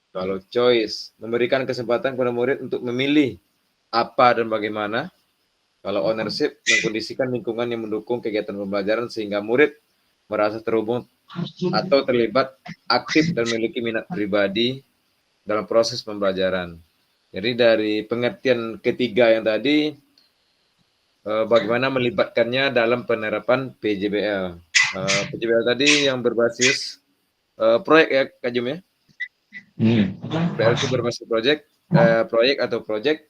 Kalau choice memberikan kesempatan kepada murid untuk memilih apa dan bagaimana. Kalau ownership mengkondisikan lingkungan yang mendukung kegiatan pembelajaran sehingga murid merasa terhubung atau terlibat aktif dan memiliki minat pribadi dalam proses pembelajaran. Jadi dari pengertian ketiga yang tadi, bagaimana melibatkannya dalam penerapan PJBL. PJBL tadi yang berbasis proyek ya Kak Jum ya. PJBL itu berbasis proyek atau project.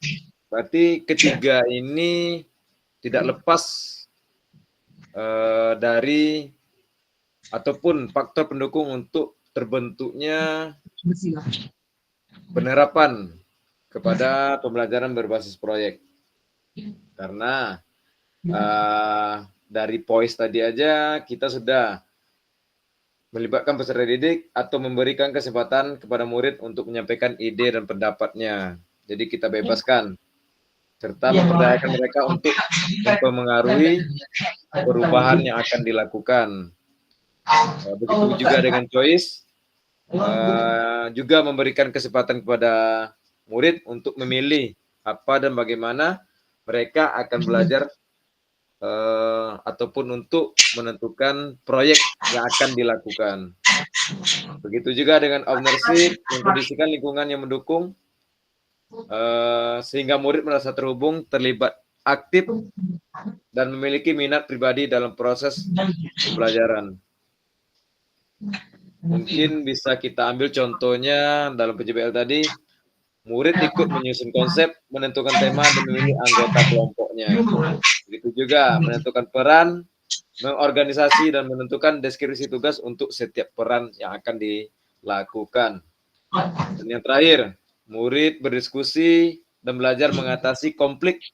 Berarti ketiga ini tidak lepas dari ataupun faktor pendukung untuk terbentuknya penerapan kepada pembelajaran berbasis proyek. Karena dari voice tadi aja kita sudah melibatkan peserta didik atau memberikan kesempatan kepada murid untuk menyampaikan ide dan pendapatnya. Jadi kita bebaskan serta memperdayakan mereka untuk mempengaruhi perubahan yang akan dilakukan. Begitu juga dengan choice, juga memberikan kesempatan kepada murid untuk memilih apa dan bagaimana mereka akan belajar ataupun untuk menentukan proyek yang akan dilakukan. Begitu juga dengan ownership, mengkondisikan lingkungan yang mendukung sehingga murid merasa terhubung, terlibat aktif, dan memiliki minat pribadi dalam proses pembelajaran. Mungkin bisa kita ambil contohnya dalam PJBL tadi, murid ikut menyusun konsep, menentukan tema, dan memilih anggota kelompoknya. Begitu juga menentukan peran mengorganisasi dan menentukan deskripsi tugas untuk setiap peran yang akan dilakukan. Dan yang terakhir, murid berdiskusi dan belajar mengatasi konflik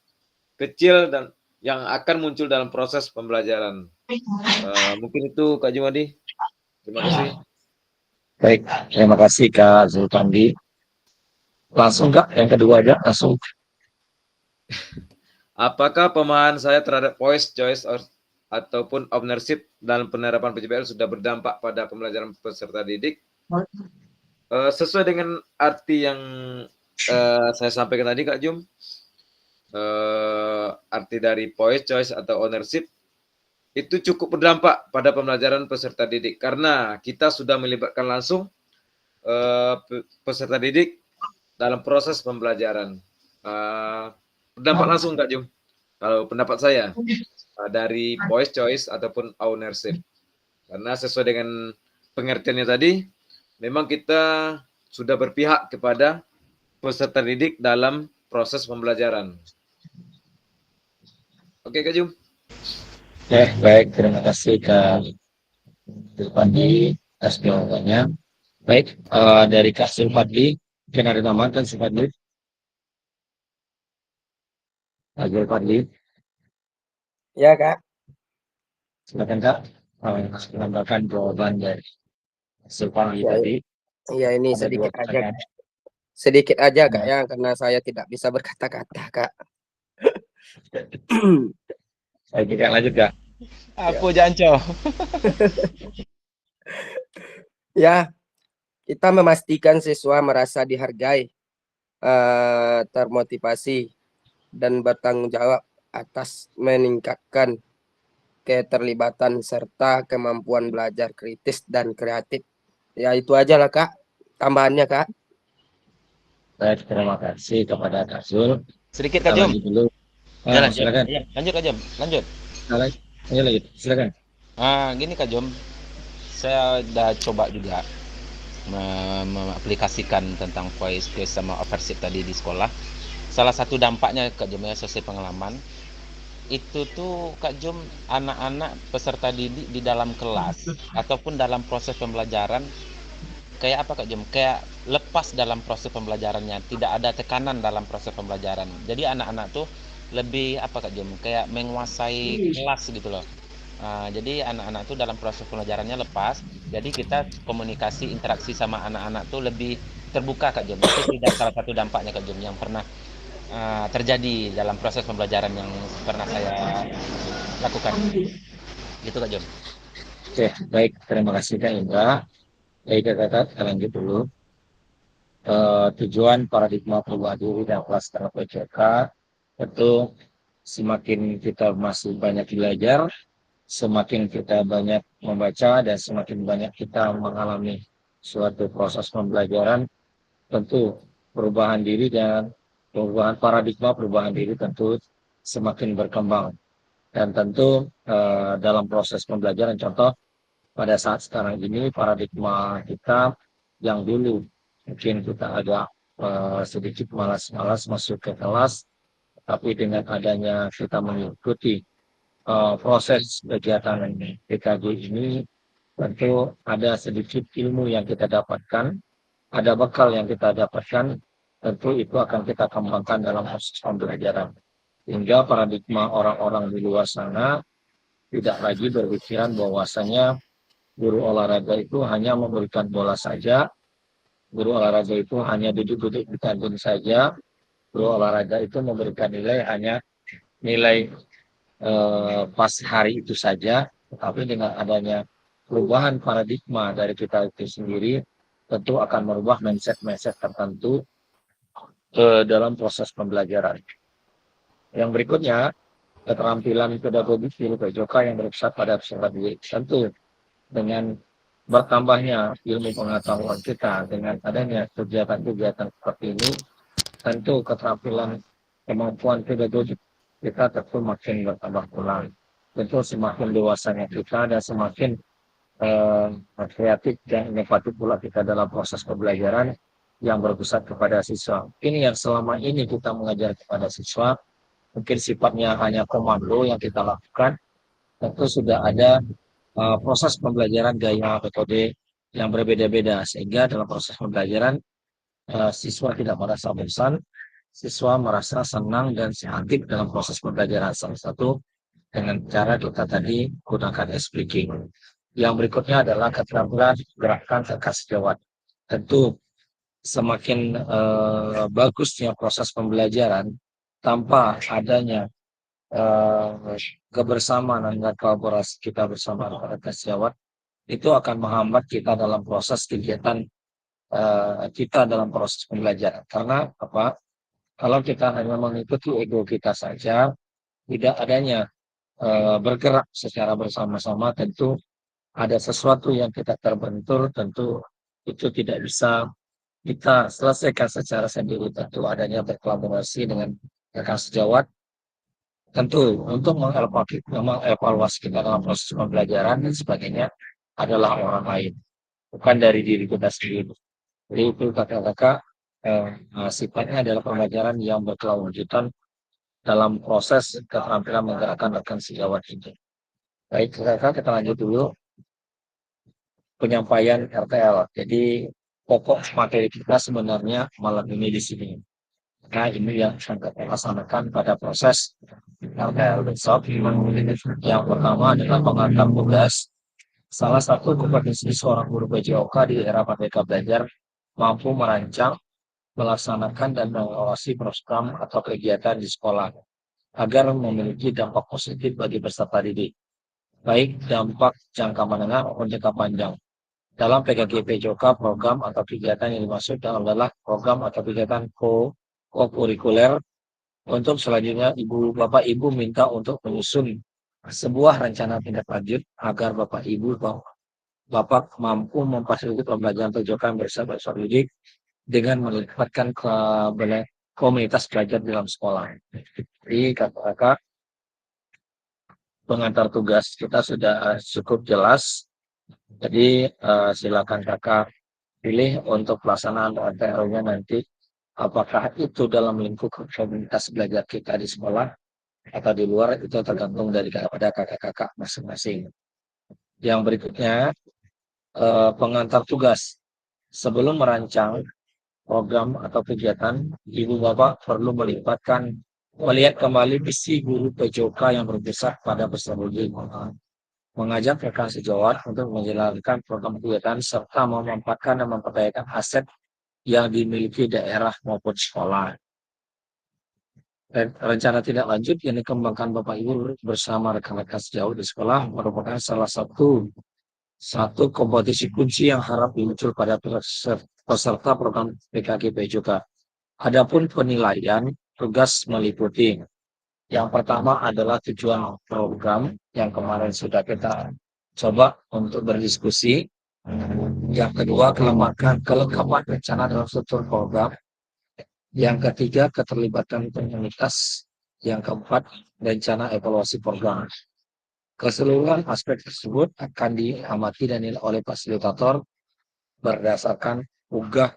kecil dan yang akan muncul dalam proses pembelajaran. Mungkin itu Kak Jumadi. Terima kasih. Baik, terima kasih Kak Zulfandi. Langsung Kak, yang kedua aja, langsung. Apakah pemahaman saya terhadap voice, choice, ataupun ownership dalam penerapan PJPL sudah berdampak pada pembelajaran peserta didik? Sesuai dengan arti yang saya sampaikan tadi Kak Jum, arti dari voice, choice, atau ownership itu cukup berdampak pada pembelajaran peserta didik karena kita sudah melibatkan langsung peserta didik dalam proses pembelajaran. Berdampak langsung Kak Jum, kalau pendapat saya, dari voice, choice, ataupun ownership. Karena sesuai dengan pengertiannya tadi, memang kita sudah berpihak kepada peserta didik dalam proses pembelajaran. Oke Kak Jum. Baik, terima kasih Kak Zulfandi atas jawabannya. Baik, dari Kak Zulfandi, mungkin ada nama Kak Zulfandi? Kak Zulfandi, Ya Kak. silakan Kak, menambahkan jawaban dari Zulfandi tadi. Iya ini Ada sedikit dua aja. pertanyaan. Sedikit aja Kak ya, karena saya tidak bisa berkata-kata Kak. Saya tidak lanjut Kak. Apa Janco? Ya, kita memastikan siswa merasa dihargai, termotivasi, dan bertanggung jawab atas meningkatkan keterlibatan serta kemampuan belajar kritis dan kreatif. Ya itu aja lah Kak, tambahannya Kak. Baik, terima kasih kepada Kak Zul. Sedikit Kita Kak Jum. lanjut dulu. Jalan, Silakan. lanjut Kak Jum, lanjut. Ayo lanjut, silakan. Gini Kak Jum, saya udah coba juga mengaplikasikan tentang voice, choice, sama ownership tadi di sekolah. Salah satu dampaknya Kak Jum ya, sesuai pengalaman, itu tuh Kak Jum, anak-anak peserta didik di dalam kelas ataupun dalam proses pembelajaran kayak apa Kak Jum? Kayak lepas dalam proses pembelajarannya, tidak ada tekanan dalam proses pembelajaran. Jadi anak-anak tuh lebih apa Kak Jum? Kayak menguasai kelas gitu loh. Jadi anak-anak tuh dalam proses pembelajarannya lepas. Jadi kita komunikasi, interaksi sama anak-anak tuh lebih terbuka Kak Jum. Itu tidak salah satu dampaknya Kak Jum yang pernah terjadi dalam proses pembelajaran yang pernah saya lakukan. Gitu Kak Jum. Oke, baik. Terima kasih Kak Indra. Baik Kak, kita lanjut dulu. Tujuan paradigma perubahan diri dan klaster PJK itu semakin kita masih banyak belajar, semakin kita banyak membaca, dan semakin banyak kita mengalami suatu proses pembelajaran, tentu perubahan diri dan perubahan paradigma perubahan diri tentu semakin berkembang. Dan tentu dalam proses pembelajaran, contoh pada saat sekarang ini paradigma kita yang dulu mungkin kita agak sedikit malas-malas masuk ke kelas, tapi dengan adanya kita mengikuti proses kegiatan PKG ini, tentu ada sedikit ilmu yang kita dapatkan, ada bekal yang kita dapatkan, tentu itu akan kita kembangkan dalam proses pembelajaran. Hingga paradigma orang-orang di luar sana tidak lagi berpikiran bahwasanya guru olahraga itu hanya memberikan bola saja, guru olahraga itu hanya duduk-duduk di kantin saja, guru olahraga itu memberikan nilai hanya nilai pas hari itu saja. Tetapi dengan adanya perubahan paradigma dari kita itu sendiri, tentu akan merubah mindset-mindset tertentu dalam proses pembelajaran. Yang berikutnya, keterampilan pedagogik guru PJK yang berpusat pada peserta didik. Tentu dengan bertambahnya ilmu pengetahuan kita, dengan adanya kegiatan-kegiatan seperti ini, tentu keterampilan kemampuan pedagogik kita tentu makin bertambah pulang. Tentu semakin dewasanya kita dan semakin kreatif dan inovatif pula kita dalam proses pembelajaran yang berpusat kepada siswa. Ini yang selama ini kita mengajar kepada siswa, mungkin sifatnya hanya komando yang kita lakukan, tentu sudah ada proses pembelajaran gaya metode yang berbeda-beda, sehingga dalam proses pembelajaran siswa tidak merasa bosan, siswa merasa senang dan aktif dalam proses pembelajaran. Salah satu dengan cara kita tadi gunakan speaking. Yang berikutnya adalah keterampilan gerakan serta sejawat. Tentu semakin bagusnya proses pembelajaran tanpa adanya kebersamaan dan kolaborasi kita bersama rekan sejawat, itu akan menghambat kita dalam proses kegiatan kita dalam proses pembelajaran. Karena apa? Kalau kita hanya mengikuti ego kita saja, tidak adanya bergerak secara bersama-sama, tentu ada sesuatu yang kita terbentur, tentu itu tidak bisa kita selesaikan secara sendiri. Tentu adanya berkolaborasi dengan rekan sejawat, tentu untuk mengevaluasi kita dalam proses pembelajaran dan sebagainya adalah orang lain, bukan dari diri kita sendiri. Jadi itu kakak-kakak sifatnya adalah pembelajaran yang berkelanjutan dalam proses keterampilan menggerakkan rekan sejawat itu. Baik kakak, kita lanjut dulu penyampaian RTL. Jadi pokok materi kita sebenarnya malam ini di sini. Nah, ini yang akan kita laksanakan pada proses RTL besok. Yang pertama adalah pengantar tugas. Salah satu kompetensi seorang guru PJOK di era Merdeka Belajar mampu merancang, melaksanakan, dan mengawasi program atau kegiatan di sekolah agar memiliki dampak positif bagi peserta didik, baik dampak jangka menengah maupun jangka panjang. Dalam PKG PJOK, program atau kegiatan yang dimaksud adalah program atau kegiatan co-kurikuler. Untuk selanjutnya, Bapak Ibu minta untuk menyusun sebuah rencana tindak lanjut agar Bapak Ibu Bapak mampu memfasilitasi pembelajaran PJOK bersama didik dengan melibatkan komunitas belajar dalam sekolah. Jadi kakak-kakak, pengantar tugas kita sudah cukup jelas. Jadi silakan kakak pilih untuk pelaksanaan RTL-nya nanti. Apakah itu dalam lingkup komunitas belajar kita di sekolah atau di luar, itu tergantung dari kepada kakak-kakak masing-masing. Yang berikutnya, pengantar tugas. Sebelum merancang program atau kegiatan, Ibu Bapak perlu melihat kembali misi guru PJOK yang berpusat pada peserta didik, mengajak rekan sejawat untuk menjalankan program kegiatan serta memanfaatkan dan memperdayakan aset yang dimiliki daerah maupun sekolah. Rencana tindak lanjut yang dikembangkan Bapak Ibu bersama rekan-rekan sejawat di sekolah merupakan salah satu kompetisi kunci yang harap muncul pada peserta program PKG PJOK. Adapun penilaian tugas meliputi yang pertama adalah tujuan program yang kemarin sudah kita coba untuk berdiskusi. Yang kedua, kelengkapan rencana dalam struktur program. Yang ketiga, keterlibatan komunitas. Yang keempat, rencana evaluasi program. Keseluruhan aspek tersebut akan diamati dan dinilai oleh fasilitator berdasarkan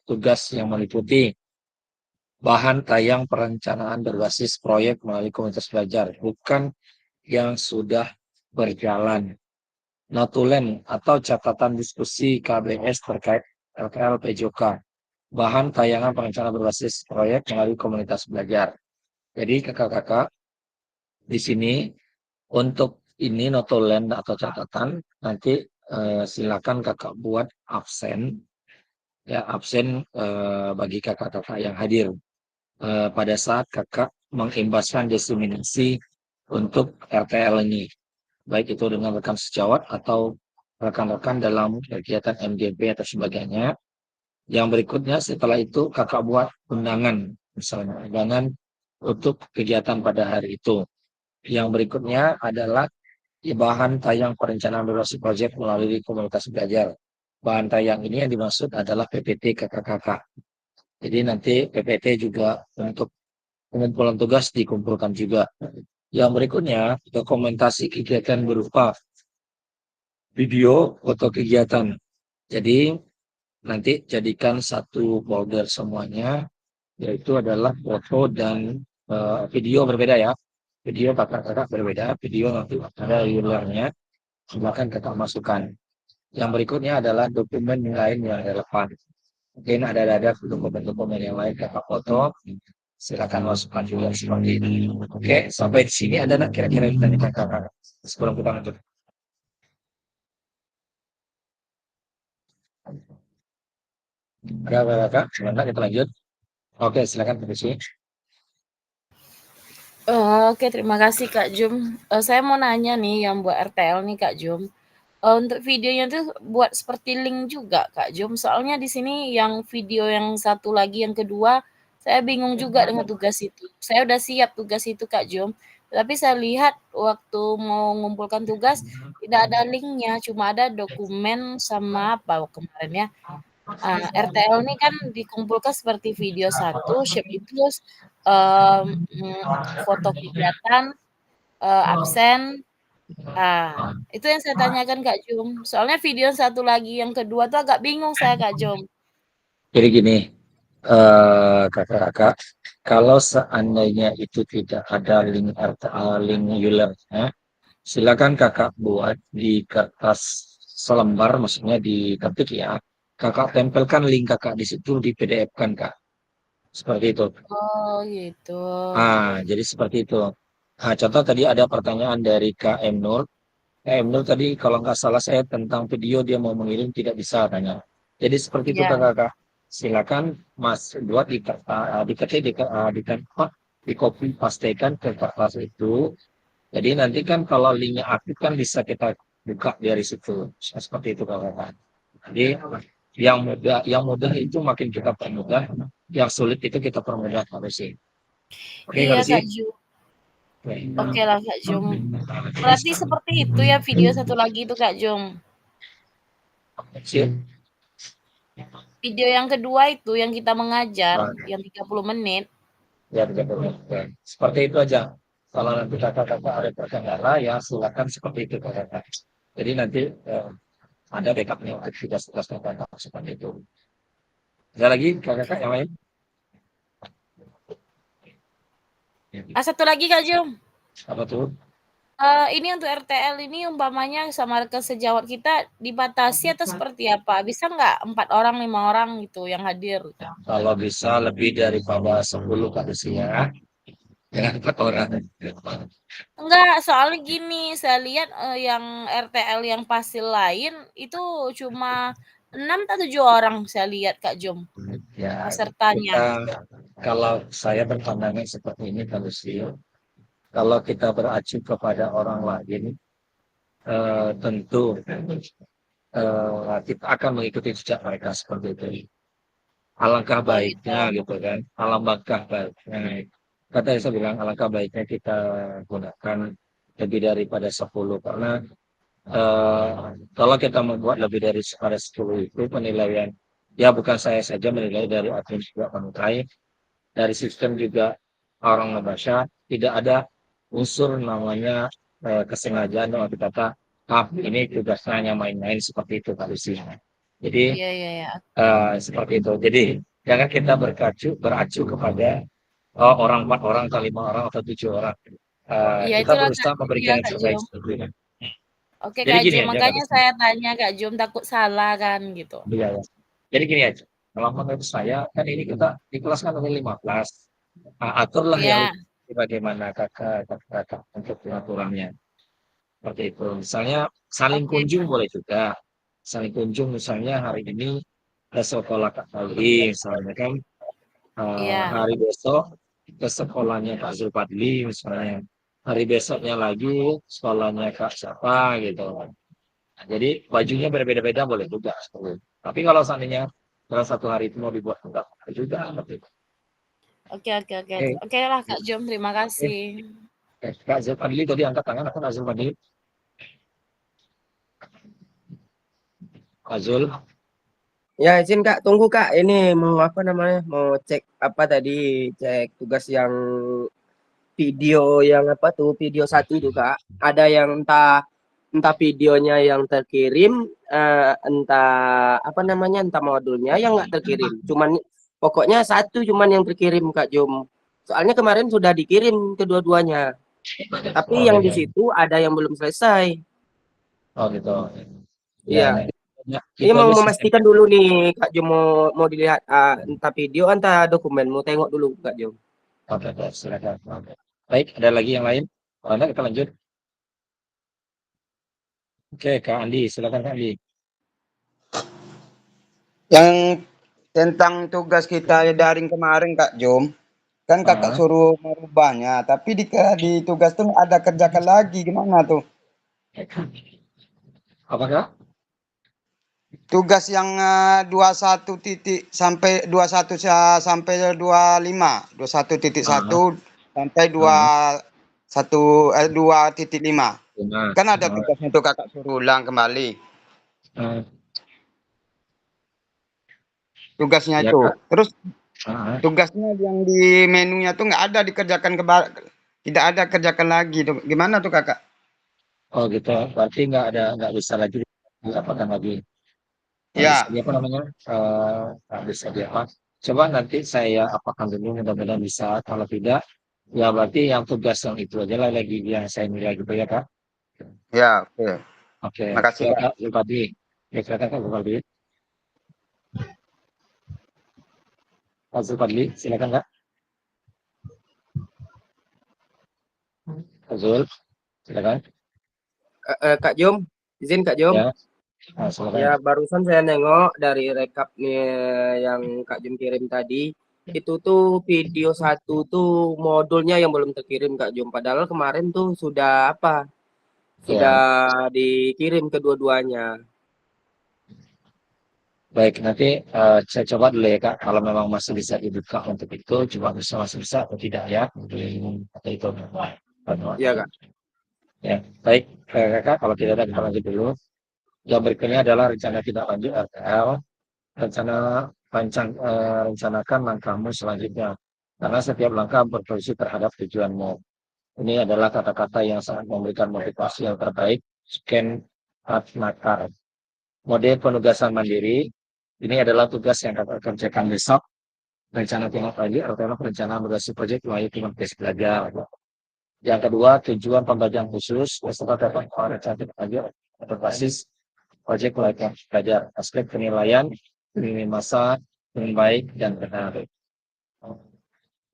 tugas yang meliputi bahan tayang perencanaan berbasis proyek melalui komunitas belajar, bukan yang sudah berjalan. Notulen atau catatan diskusi KBS terkait RTL PJOK, bahan tayangan perencanaan berbasis proyek melalui komunitas belajar. Jadi kakak-kakak di sini untuk ini notulen atau catatan nanti silakan kakak buat absen ya, absen bagi kakak-kakak yang hadir pada saat kakak mengimbaskan diseminasi untuk RTL ini, baik itu dengan rekan sejawat atau rekan-rekan dalam kegiatan MGP atau sebagainya. Yang berikutnya setelah itu kakak buat undangan, misalnya undangan untuk kegiatan pada hari itu. Yang berikutnya adalah bahan tayang perencanaan berbasis proyek melalui komunitas belajar. Bahan tayang ini yang dimaksud adalah PPT kakak-kakak. Jadi nanti PPT juga untuk pengumpulan tugas dikumpulkan juga. Yang berikutnya dokumentasi kegiatan berupa video, foto kegiatan. Jadi nanti jadikan satu folder semuanya, yaitu adalah foto dan video berbeda ya. Video kakak berbeda, video nanti ada URL-nya, silakan kakak masukkan. Yang berikutnya adalah dokumen lain yang relevan. Mungkin ada dokumen-dokumen yang lain kakak foto, silakan masukkan juga seperti ini. Oke, sampai di sini ada nggak kira-kira yang ditanyakan kakak sebelum kita lanjut? Ada kakak? Sebentar kita lanjut. Oke, silakan permisi. Oke, terima kasih Kak Jum. Saya mau nanya nih yang buat RTL nih Kak Jum. Untuk videonya tuh buat seperti link juga Kak Jum. Soalnya di sini yang video yang satu lagi yang kedua saya bingung juga dengan tugas itu. Saya udah siap tugas itu Kak Jum. Tapi saya lihat waktu mau ngumpulkan tugas tidak ada linknya, cuma ada dokumen sama apa kemarin ya. RTL ini kan dikumpulkan seperti video satu, shape itu, foto kegiatan, absen. Itu yang saya tanyakan Kak Jum. Soalnya video satu lagi yang kedua tuh agak bingung saya Kak Jum. Jadi gini, kakak-kakak, kalau seandainya itu tidak ada link link URL-nya, silakan kakak buat di kertas selembar, maksudnya diketik ya. Kakak tempelkan link kakak di situ, di PDF-kan kak. Seperti itu. Oh gitu. Jadi seperti itu. Contoh tadi ada pertanyaan dari Kak M. Nur. Kak M. Nur tadi kalau nggak salah saya tentang video dia mau mengirim tidak bisa tanya. Jadi seperti itu Iya. kakak. Silakan Mas buat diketik di copy pastekan ke kertas itu. Jadi nanti kan kalau linknya aktif kan bisa kita buka dari situ. Seperti itu kakak. Jadi yang mudah itu makin kita permudah, yang sulit itu kita permudah harusnya. Oke, Iya harusnya. Kak Jum. Oke lah Kak Jum. Berarti seperti itu ya video satu lagi itu Kak Jum. Video yang kedua itu yang kita mengajar yang 30 menit. Ya, 30 menit. Seperti itu aja. Kalau nanti kakak-kakak ada terkendala ya silakan seperti itu kakak. Jadi nanti ada backupnya untuk tugas-tugas kakak seperti itu. Ada lagi kakak yang lain? Satu lagi Kak Jum. Apa tuh? Ini untuk RTL ini umpamanya sama rekan sejawat kita dibatasi atau seperti apa? Bisa nggak 4 orang, 5 orang gitu yang hadir? Kalau bisa lebih daripada 10 Kak Desi ya. Jangan 4 orang. Enggak, soalnya gini, saya lihat yang RTL yang pasil lain itu cuma 6 atau 7 orang saya lihat Kak Jum. Ya, Pesertanya. kalau saya berpandangan seperti ini Kak Desi. Kalau kita beracu kepada orang lain, tentu kita akan mengikuti jejak mereka seperti itu. Alangkah baiknya gitu kan, alangkah baiknya. Kata saya bilang alangkah baiknya kita gunakan lebih daripada 10 karena kalau kita membuat lebih daripada 10 itu penilaian ya bukan saya saja menilai dari admin juga menilai dari sistem juga orang membaca tidak ada unsur namanya kesengajaan atau kata ini tugasnya hanya main-main seperti itu Pak Lucy. Jadi seperti itu. Jadi jangan kita beracu kepada orang 4 orang atau 5 orang atau 7 orang. Kita berusaha memberikan yang terbaik sebetulnya. Oke Kak Jum, makanya saya tanya Kak Jum takut salah kan gitu. Iya. Jadi gini aja. Kalau menurut saya kan ini kita di kelas kan ada 15. Aturlah ya bagaimana kakak untuk pengaturannya. Seperti itu. Misalnya saling kunjung boleh juga. Saling kunjung misalnya hari ini ke sekolah Kak Fadli misalnya kan. Hari besok ke sekolahnya Kak Zulfadli misalnya. Hari besoknya lagi sekolahnya Kak siapa gitu. Nah, jadi bajunya berbeda-beda boleh juga. Tapi kalau seandainya dalam satu hari itu mau dibuat enggak juga seperti itu. Oke lah Kak Jum, terima kasih. Kak Zulfadli tadi angkat tangan atau Kak Zulfadli? Kak Zul. Ya izin Kak, tunggu Kak. Ini mau apa namanya? Mau cek apa tadi? Cek tugas yang video yang apa tuh? Video 1 tuh Kak. Ada yang entah videonya yang terkirim, entah apa namanya? Entah modulnya yang nggak terkirim. Cuman pokoknya 1 cuman yang terkirim Kak Jum. Soalnya kemarin sudah dikirim kedua-duanya. Tapi Oh, yang di iya. situ ada yang belum selesai. Oh gitu. Iya. Ya, Ini itu mau aja memastikan sistemnya. dulu nih Kak Jum, mau dilihat entah video entah dokumen, mau tengok dulu Kak Jum. Oke, silakan. Oke. Baik, ada lagi yang lain? Kalau enggak, kita lanjut. Oke, Kak Andi, silakan Kak Andi. Yang tentang tugas kita daring kemarin Kak Jom, kan kakak suruh merubahnya, tapi di tugas tuh ada kerjakan lagi, gimana tuh? Apakah? Tugas yang 21 titik sampai 21 sampai 25, 21.1 sampai 2.5. Kan ada tugasnya tuh kakak suruh ulang kembali. Tugasnya Ya, itu. Kak. Terus tugasnya yang di menunya tuh nggak ada dikerjakan tidak ada kerjakan lagi tuh. Gimana tuh kakak? Oh gitu, berarti nggak bisa lagi diapakan lagi. Nggak bisa Ya. apa namanya? Nggak bisa diapa. Coba nanti saya apakan dulu, mudah-mudahan bisa. Kalau tidak, ya berarti yang tugas yang itu aja lah lagi yang saya nilai gitu ya Kak. Ya, oke. Oke, Makasih ya Kak. Kak Zulfadli. Ya silakan Kak Zulfadli. Kak Zulfadli, silakan Kak. Kak Zul, silakan. Kak Jom, izin Kak Jom. Ya, silakan. Ya, barusan saya nengok dari rekap nih yang Kak Jom kirim tadi. Itu tuh video 1 tuh modulnya yang belum terkirim Kak Jom. Padahal kemarin tuh sudah apa? Sudah dikirim kedua-duanya. Baik, nanti saya coba dulu ya Kak, kalau memang masih bisa dibuka untuk itu, coba masih bisa atau tidak ya, atau itu. Iya Kak. Ya, baik Kakak, kalau tidak ada kita lanjut dulu. Yang berikutnya adalah rencana tidak lanjut RTL, rencanakan langkahmu selanjutnya, karena setiap langkah berfungsi terhadap tujuanmu. Ini adalah kata-kata yang sangat memberikan motivasi yang terbaik. Scan Natnakar. Mode penugasan mandiri. Ini adalah tugas yang dapat kerjakan besok. Rencana tindak lanjut adalah perencanaan berbasis proyek melalui tim tes belajar. Yang kedua, tujuan pembelajaran khusus. Peserta dapat rencana tindak lanjut berbasis proyek melalui belajar. Aspek penilaian, penilaian masa, yang baik dan benar.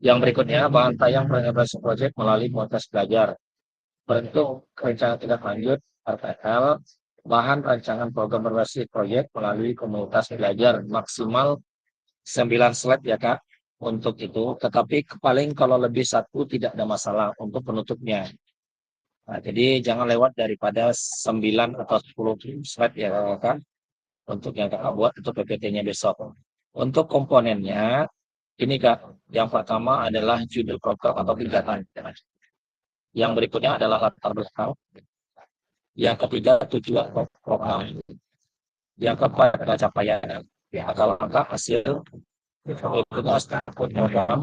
Yang berikutnya, bahan tayang berbasis proyek melalui komunitas belajar. Bentuk rencana tindak lanjut RTL, bahan rancangan program berbasis proyek melalui komunitas belajar maksimal 9 slide ya Kak untuk itu, tetapi paling kalau lebih 1 tidak ada masalah untuk penutupnya. Nah, jadi jangan lewat daripada 9 atau 10 slide ya Kak untuk yang Kakak buat untuk PPT-nya besok. Untuk komponennya ini Kak, yang pertama adalah judul program atau kegiatan. Yang berikutnya adalah latar belakang. Yang ketiga, tujuan program. Yang keempat adalah capaian. Langkah hasil program.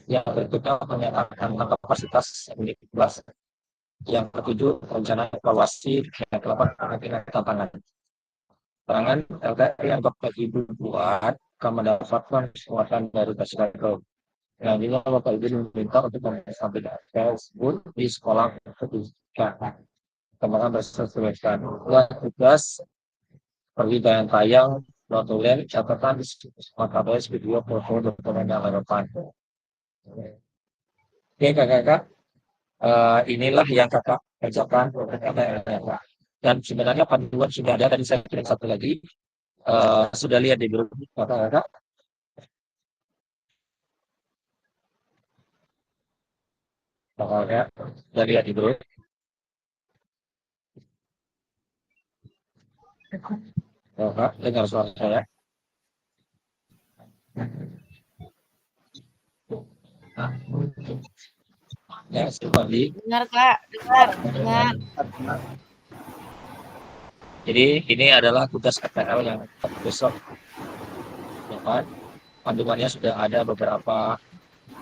Yang berikutnya pernyataan kapasitas unit kelas. Yang ketujuh, rencana evaluasi. Yang kedelapan, tantangan. Tantangan LTR yang Bapak Ibu buat akan mendapatkan kekuatan dari Basisco. Yang juga Bapak Ibu diminta untuk menyampaikan tersebut di sekolah pendidikan. Kembangan bersesuaikan. Tugas pergi tayang, notulen, catatan, KBS, video, foto, dokumen yang relevan. Oke kakak-kakak, inilah yang kakak kerjakan kakak. Dan sebenarnya panduan sudah ada, tadi saya kirim satu lagi, sudah lihat di grup kakak-kakak. Kakak-kakak sudah lihat di grup. Kakak, dengar suara saya. Ya, seperti Dengar Kak, dengar. Jadi ini adalah tugas RTL yang besok. Ya kan? Panduannya sudah ada beberapa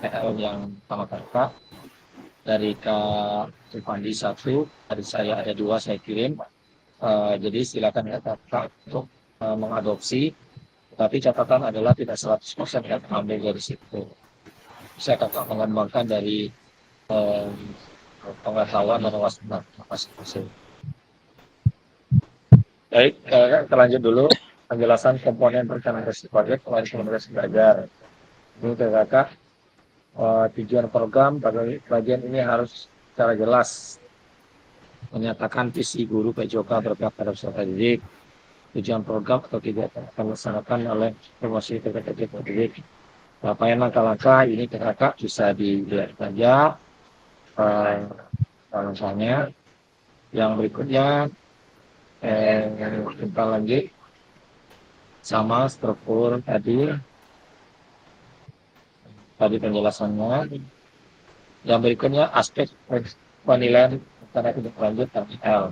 RTL yang sama kakak. Dari Kak Sulfandi 1, dari saya ada 2 saya kirim. Jadi silakan ya kakak untuk mengadopsi. Tapi catatan adalah tidak 100% yang ambil dari situ. Saya kakak mengembangkan dari pengetahuan dan wawasan masing-masing. Baik, kita lanjut dulu penjelasan komponen perencanaan basic project oleh komunitas belajar. Ini kakak tujuan program bagian ini harus secara jelas menyatakan visi guru PJOK berpihak pada peserta didik, tujuan program atau tidak akan dilaksanakan oleh promosi peserta didik. Rangkaian langkah-langkah ini kakak bisa dilihat saja. Misalnya yang berikutnya kita lanjut sama struktur tadi penjelasannya. Yang berikutnya aspek penilaian rencana tindak lanjut RTL.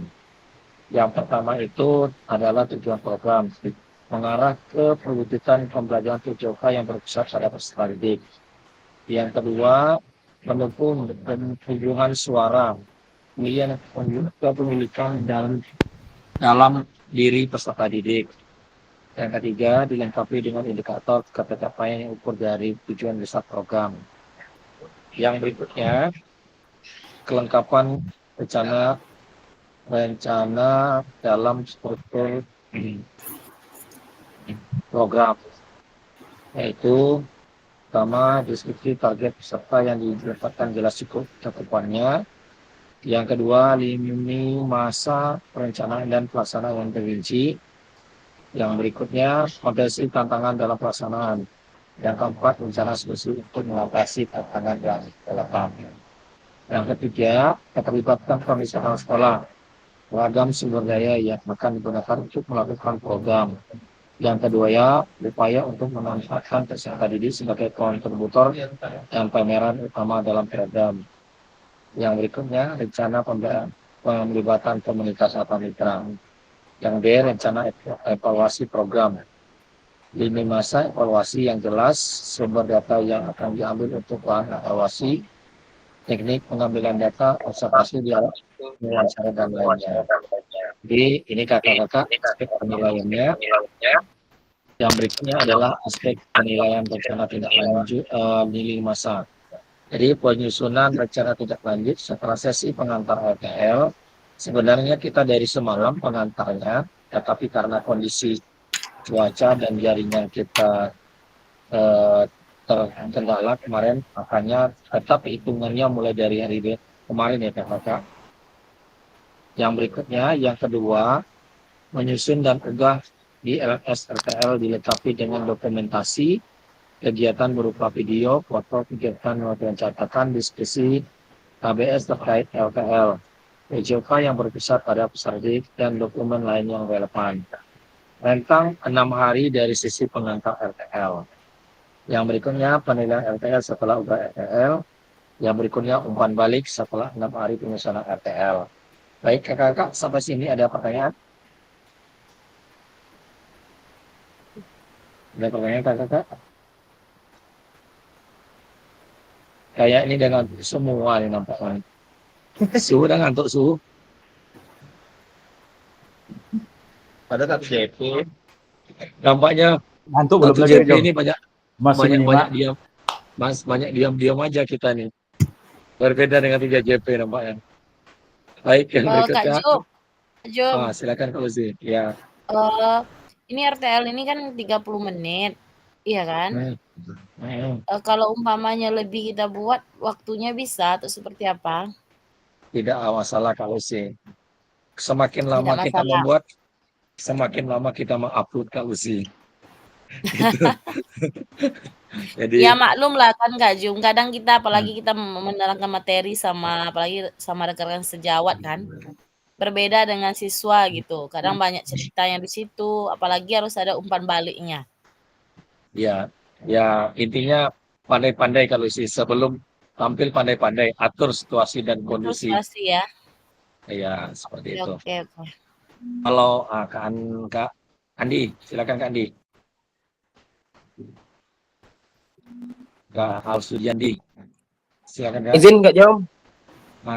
Yang pertama itu adalah tujuan program mengarah ke perwujudan pembelajaran PJOK yang berpusat pada peserta didik. Yang kedua, mendukung hubungan suara kepemilikan dalam diri peserta didik. Yang ketiga, dilengkapi dengan indikator pencapaian yang ukur dari tujuan besar program. Yang berikutnya, kelengkapan rencana dalam struktur program, yaitu pertama deskripsi target peserta yang diletakkan jelas cukup cakupannya. Yang kedua, lini masa perencanaan dan pelaksanaan yang terrinci. Yang berikutnya, potensi tantangan dalam pelaksanaan. Yang keempat, rencana solusi untuk mengatasi tantangan yang relevan. Yang ketiga, keterlibatan profesional sekolah, beragam sumber daya yang akan digunakan untuk melakukan program. Yang kedua, upaya untuk memanfaatkan peserta didik sebagai kontributor dan pameran utama dalam program. Yang berikutnya, rencana pemlibatan komunitas atau mitra. Yang B, rencana evaluasi program. Lini masa evaluasi yang jelas, sumber data yang akan diambil untuk bahan evaluasi, teknik pengambilan data, observasi, dialog, wawancara, dan lainnya. Jadi ini kakak-kakak aspek penilaiannya. Yang berikutnya adalah aspek penilaian rencana tindak lanjut lini masa. Jadi penyusunan rencana tindak lanjut setelah sesi pengantar RTL, sebenarnya kita dari semalam pengantarnya, tetapi karena kondisi cuaca dan jaringan kita terkendala kemarin, makanya tetap hitungannya mulai dari hari kemarin ya kakak. Yang berikutnya, yang kedua, menyusun dan unggah di LMS RTL dilengkapi dengan dokumentasi kegiatan berupa video, foto, kegiatan, dan catatan, diskusi, KBS terkait LTL, PJOK yang berpusat pada peserta didik, dan dokumen lain yang relevan. Rentang 6 hari dari sisi pengantar RTL. Yang berikutnya penilaian RTL setelah ubah RTL. Yang berikutnya umpan balik setelah 6 hari penyusunan RTL. Baik kakak-kakak, sampai sini ada pertanyaan? Ada pertanyaan kakak-kakak? Kayak ini udah ngantuk semua nih nampaknya. Suhu udah ngantuk suhu. Ada satu JP. Nampaknya Ngantuk belum lagi JP ini banyak diam. Mas banyak diam aja kita nih. Berbeda dengan 3 JP nampaknya. Baik yang berikutnya. Kak Jom. Silakan Kak Uzi. Ya. Ini RTL ini kan 30 menit. Iya kan? Kalau umpamanya lebih kita buat, waktunya bisa atau seperti apa? Tidak masalah Kak Uzi. Semakin lama kita membuat, semakin lama kita mengupload Kak Uzi. Jadi ya maklum lah kan Kak Jum. Kadang kita apalagi kita menerangkan materi apalagi sama rekan-rekan sejawat kan. Berbeda dengan siswa gitu. Kadang banyak cerita yang di situ, apalagi harus ada umpan baliknya. Ya intinya pandai-pandai kalau sih sebelum tampil pandai-pandai atur situasi dan kondisi. Situasi ya. Iya, seperti itu. Oke. Kalau Kak Andi, silakan Kak Andi. Kak Alsudiandi. Silakan Kak. Izin Kak Jom.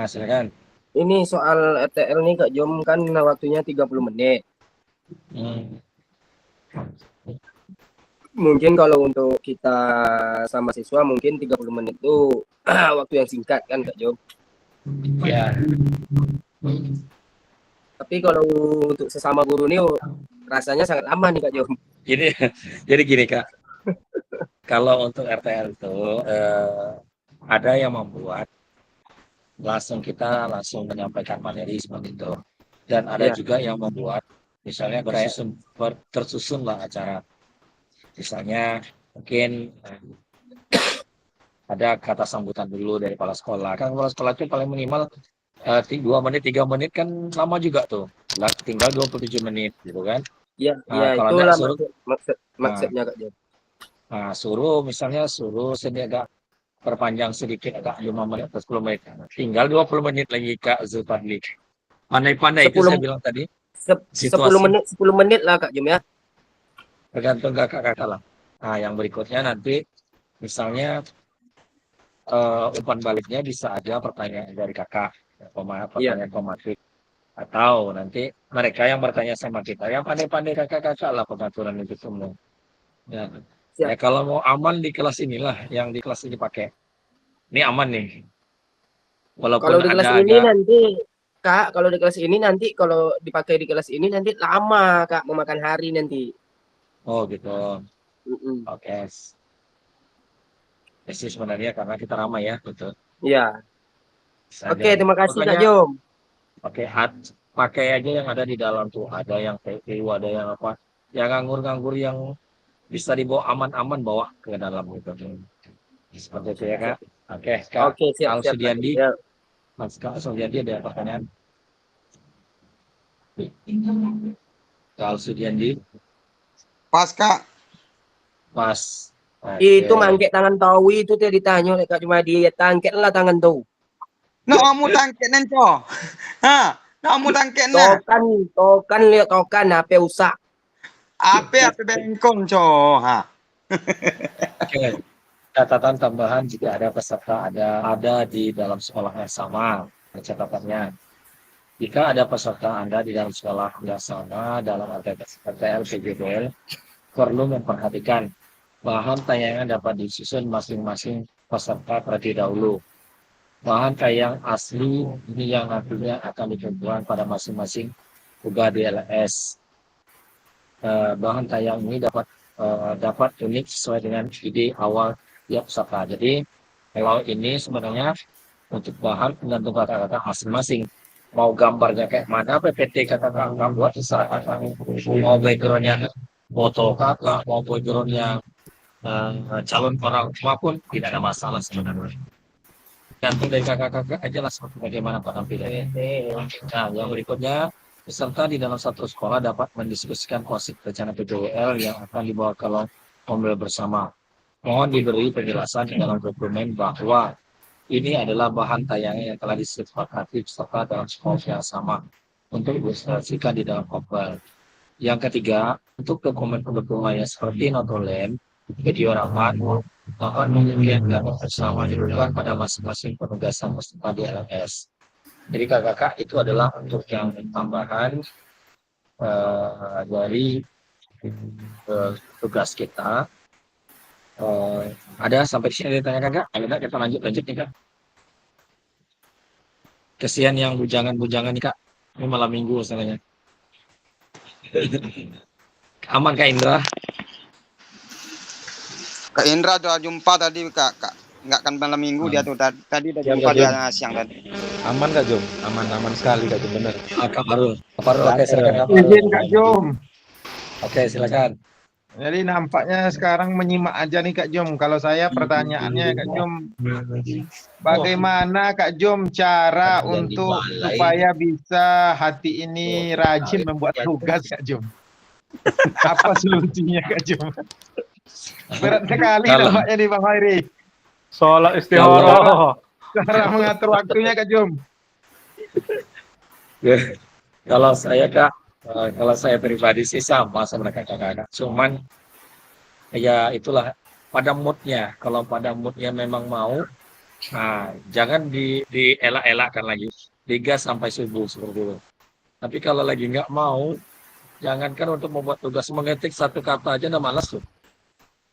Silakan. Ini soal RTL nih Kak Jom kan waktunya 30 menit. Mungkin kalau untuk kita sama siswa mungkin 30 menit itu waktu yang singkat kan Kak Jom. Ya, Tapi kalau untuk sesama guru nih rasanya sangat aman nih Kak Jom. Gini, jadi gini Kak, kalau untuk RTL itu ada yang membuat kita langsung menyampaikan materi seperti itu, dan ada Iya. juga yang membuat misalnya tersusun lah acara, misalnya mungkin ada kata sambutan dulu dari kepala sekolah. Kan kepala sekolah itu paling minimal 2 menit, 3 menit kan lama juga tuh. Tinggal 27 menit gitu kan. Iya, Nah, kalau itulah enggak suruh maksudnya Kak Jom. suruh agak perpanjang sedikit agak 5 menit atau 10 menit. Tinggal 20 menit lagi Kak Zulfadli. Pandai-pandai itu saya bilang tadi. 10 menit lah Kak Jom ya. Tergantung kakak-kakak lah. Nah, yang berikutnya nanti misalnya umpan baliknya bisa ada pertanyaan dari kakak, pertanyaan pematik, atau nanti mereka yang bertanya sama kita, yang pandai-pandai kakak-kakak lah pengaturan itu semua. Ya, kalau mau aman di kelas inilah yang di kelas ini pakai. Ini aman nih. Walaupun kalau di kelas ini nanti Kak, kalau di kelas ini nanti kalau dipakai di kelas ini nanti lama Kak, memakan hari nanti. Oh gitu. Oke. Sih sebenarnya karena kita ramai ya, betul. Iya. Oke, terima kasih Kak Jom. Oke, pakai aja yang ada di dalam tuh. Ada yang PPU, ada yang apa. Yang nganggur-nganggur yang bisa dibawa aman-aman bawa ke dalam gitu. Seperti itu ya Kak. Oke, Kak. Oke, siap. Sudiandi. Mas Kak Sudiandi ada pertanyaan? Kak Sudiandi. Pas Kak. Pas. Itu mangkek tangan tawi itu dia ditanya oleh Kak Jumadi, ya tangkek lah tangan tuh. No, kamu tangkek nanco. Ha, kamu tangkek na. Tokan lihat tokan apa usah. Apa bengkong co. Ha. Oke. Catatan tambahan jika ada peserta ada di dalam sekolah yang sama, catatannya. Jika ada peserta Anda di dalam sekolah yang sama dalam RTL PJBL, perlu memperhatikan bahan tayangan dapat disusun masing-masing peserta terlebih dahulu. Bahan tayang asli ini yang nantinya akan ditentukan pada masing-masing tugas DLS. Bahan tayang ini dapat unik sesuai dengan ide awal tiap peserta. Jadi kalau ini sebenarnya untuk bahan tergantung kata-kata masing-masing. Mau gambarnya kayak mana PPT kata-kata buat terserah. Mau backgroundnya foto kakak, mau backgroundnya calon orang tua pun tidak ada masalah sebenarnya. Gantung dari kakak-kakak aja lah seperti bagaimana penampilannya. Nah, yang berikutnya, peserta di dalam satu sekolah dapat mendiskusikan konsep rencana PJBL yang akan dibawa ke mobil bersama. Mohon diberi penjelasan di dalam dokumen bahwa ini adalah bahan tayangan yang telah disepakati peserta dalam sekolah yang sama untuk diilustrasikan di dalam mobil. Yang ketiga, untuk dokumen pendukung lainnya seperti notulen, video rapat, bahkan kemudian gambar bersama dilakukan pada masing-masing penugasan peserta di LMS. Jadi kakak itu adalah untuk yang tambahan dari tugas kita. Ada sampai sini ditanya kakak? Kalau enggak kita lanjut nih Kak. Kesian yang bujangan-bujangan nih Kak. Ini malam minggu misalnya. Aman Kak Indra? Kak Indra udah jumpa tadi Kak. Enggak kan malam minggu dia tuh tadi udah jumpa dia siang tadi. Aman Kak Jom, aman sekali Kak Jom, benar. Kak Baru. Oke, silakan. Izin Kak Jom. Oke, silakan. Jadi nampaknya sekarang menyimak aja nih Kak Jom. Kalau saya pertanyaannya Kak Jom, bagaimana Kak Jom cara untuk supaya bisa hati ini rajin membuat tugas Kak Jom? Apa solusinya Kak Jom? Berat sekali nampaknya nih Bang Hairi. Sholat istihara. Cara mengatur waktunya Kak Jom. Kalau saya Kak, kalau saya pribadi sih sama kakak-kakak. Cuman ya itulah pada moodnya. Kalau pada moodnya memang mau, nah jangan dielak-elakkan lagi. Digas sampai subuh seperti itu. Tapi kalau lagi nggak mau, jangankan untuk membuat tugas mengetik satu kata aja udah malas tuh.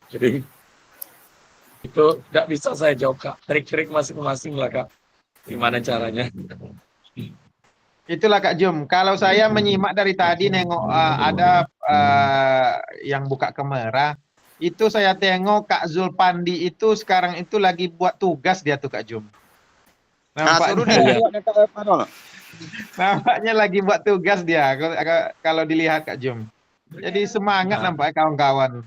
Jadi itu tidak bisa saya jawab Kak. Trik-trik masing-masing lah Kak. Gimana caranya? Itulah Kak Jum. Kalau saya menyimak dari tadi nengok ada yang buka kamera, itu saya tengok Kak Zulpandi itu sekarang itu lagi buat tugas dia tuh Kak Jum. Nah, suruh dia Iya. buat Kak Parul. Nampaknya lagi buat tugas dia kalau dilihat Kak Jum. Jadi semangat Nah. nampaknya kawan-kawan.